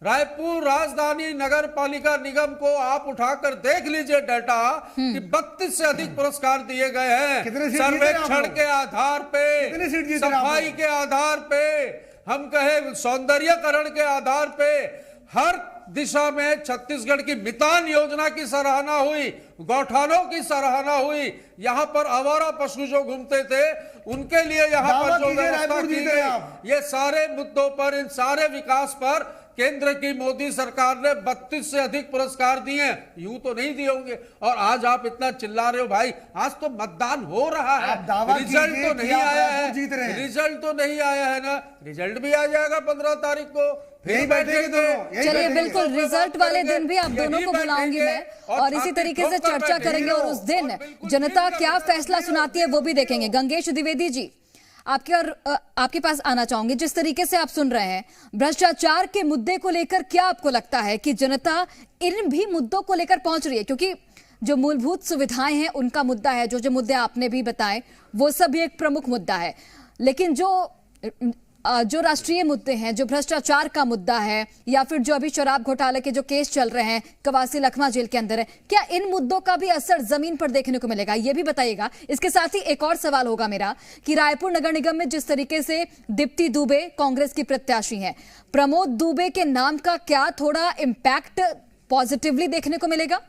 रायपुर राजधानी नगर पालिका निगम को आप उठाकर देख लीजिए डाटा कि 32 से अधिक पुरस्कार दिए गए हैं। सर्वेक्षण के आधार पे, सफाई के आधार पे, हम कहे सौंदर्यकरण के आधार पे, हर दिशा में छत्तीसगढ़ की मितान योजना की सराहना हुई, गौठानों की सराहना हुई। यहाँ पर आवारा पशु जो घूमते थे उनके लिए यहाँ पर जो व्यवस्था की गई, ये सारे मुद्दों पर, इन सारे विकास पर केंद्र की मोदी सरकार ने 32 से अधिक पुरस्कार दिए हैं। यूं तो नहीं दिए होंगे। और आज आप इतना चिल्ला रहे हो भाई, आज तो मतदान हो रहा है, रिजल्ट तो नहीं आया है, रिजल्ट तो नहीं आया है ना, रिजल्ट भी आ जाएगा 15 तारीख को, फिर बैठेंगे। चलिए बिल्कुल, रिजल्ट वाले दिन भी आप दोनों को बुलाऊंगी मैं, और इसी तरीके से चर्चा करेंगे, और उस दिन जनता क्या फैसला सुनाती है वो भी देखेंगे। गंगेश द्विवेदी जी, आपके पास आना चाहूंगी। जिस तरीके से आप सुन रहे हैं भ्रष्टाचार के मुद्दे को लेकर, क्या आपको लगता है कि जनता इन भी मुद्दों को लेकर पहुंच रही है? क्योंकि जो मूलभूत सुविधाएं हैं उनका मुद्दा है, जो मुद्दे आपने भी बताए वो सब भी एक प्रमुख मुद्दा है, लेकिन जो राष्ट्रीय मुद्दे हैं, जो भ्रष्टाचार का मुद्दा है, या फिर जो अभी शराब घोटाले के जो केस चल रहे हैं, कवासी लखमा जेल के अंदर है, क्या इन मुद्दों का भी असर जमीन पर देखने को मिलेगा? ये भी बताइएगा। इसके साथ ही एक और सवाल होगा मेरा कि रायपुर नगर निगम में जिस तरीके से दीप्ति दुबे कांग्रेस की प्रत्याशी हैं, प्रमोद दुबे के नाम का क्या थोड़ा इम्पैक्ट पॉजिटिवली देखने को मिलेगा?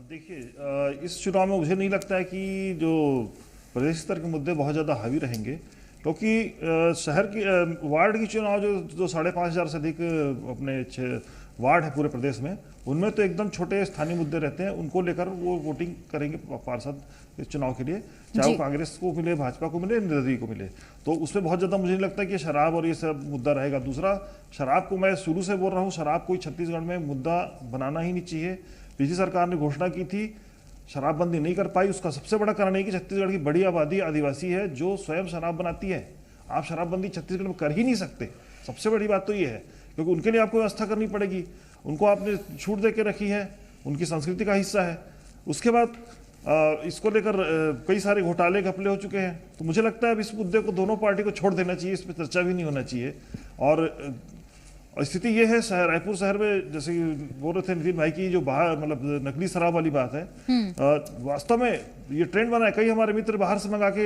देखिए, इस चुनाव में मुझे नहीं लगता है कि जो प्रदेश स्तर के मुद्दे बहुत ज़्यादा हावी रहेंगे, क्योंकि शहर की वार्ड की चुनाव जो 5,500 से अधिक अपने वार्ड है पूरे प्रदेश में, उनमें तो एकदम छोटे स्थानीय मुद्दे रहते हैं, उनको लेकर वो वोटिंग करेंगे पार्षद इस चुनाव के लिए, चाहे वो कांग्रेस को मिले, भाजपा को मिले, निर्दलीय को मिले। तो उसमें बहुत ज़्यादा मुझे नहीं लगता कि शराब और ये सब मुद्दा रहेगा। दूसरा, शराब को मैं शुरू से बोल रहा हूँ, शराब कोई छत्तीसगढ़ में मुद्दा बनाना ही नहीं चाहिए। पिछली सरकार ने घोषणा की थी, शराबबंदी नहीं कर पाई। उसका सबसे बड़ा कारण है कि छत्तीसगढ़ की बड़ी आबादी आदिवासी है जो स्वयं शराब बनाती है। आप शराबबंदी छत्तीसगढ़ में कर ही नहीं सकते। सबसे बड़ी बात तो ये है, क्योंकि उनके लिए आपको व्यवस्था करनी पड़ेगी। उनको आपने छूट दे के रखी है, उनकी संस्कृति का हिस्सा है। उसके बाद इसको लेकर कई सारे घोटाले घपले हो चुके हैं। तो मुझे लगता है अब इस मुद्दे को दोनों पार्टी को छोड़ देना चाहिए, इस पर चर्चा भी नहीं होना चाहिए। और स्थिति ये है रायपुर शहर में, जैसे बोल रहे थे नितिन भाई की जो बाहर मतलब नकली शराब वाली बात है, वास्तव में ये ट्रेंड बना है। कई हमारे मित्र बाहर से मंगा के,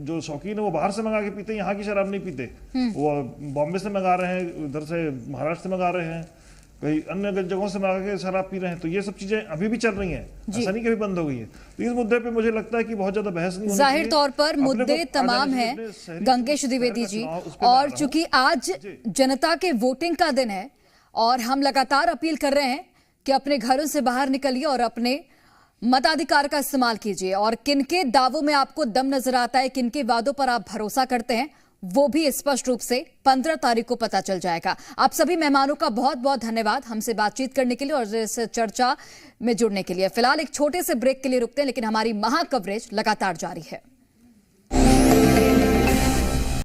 जो शौकीन है वो बाहर से मंगा के पीते हैं, यहाँ की शराब नहीं पीते। वो बॉम्बे से मंगा रहे हैं, उधर से महाराष्ट्र से मंगा रहे हैं, कई अन्य जगहों से मंगा के शराब पी रहे हैं। तो ये सब चीजें अभी भी चल रही हैं, ऐसा नहीं कि अभी बंद हो गई है। तो इस मुद्दे पे मुझे लगता है कि बहुत ज्यादा बहस नहीं होनी चाहिए। जाहिर तौर पर मुद्दे तमाम हैं गंगेश द्विवेदी जी, और चूंकि आज जनता के वोटिंग का दिन है और हम लगातार अपील कर रहे हैं कि अपने घरों से बाहर निकलिए और अपने मताधिकार का इस्तेमाल कीजिए। और किनके दावों में आपको दम नजर आता है, किनके वादों पर आप भरोसा करते हैं, वो भी स्पष्ट रूप से 15 तारीख को पता चल जाएगा। आप सभी मेहमानों का बहुत बहुत धन्यवाद हमसे बातचीत करने के लिए और इस चर्चा में जुड़ने के लिए। फिलहाल एक छोटे से ब्रेक के लिए रुकते हैं, लेकिन हमारी महा कवरेज लगातार जारी है।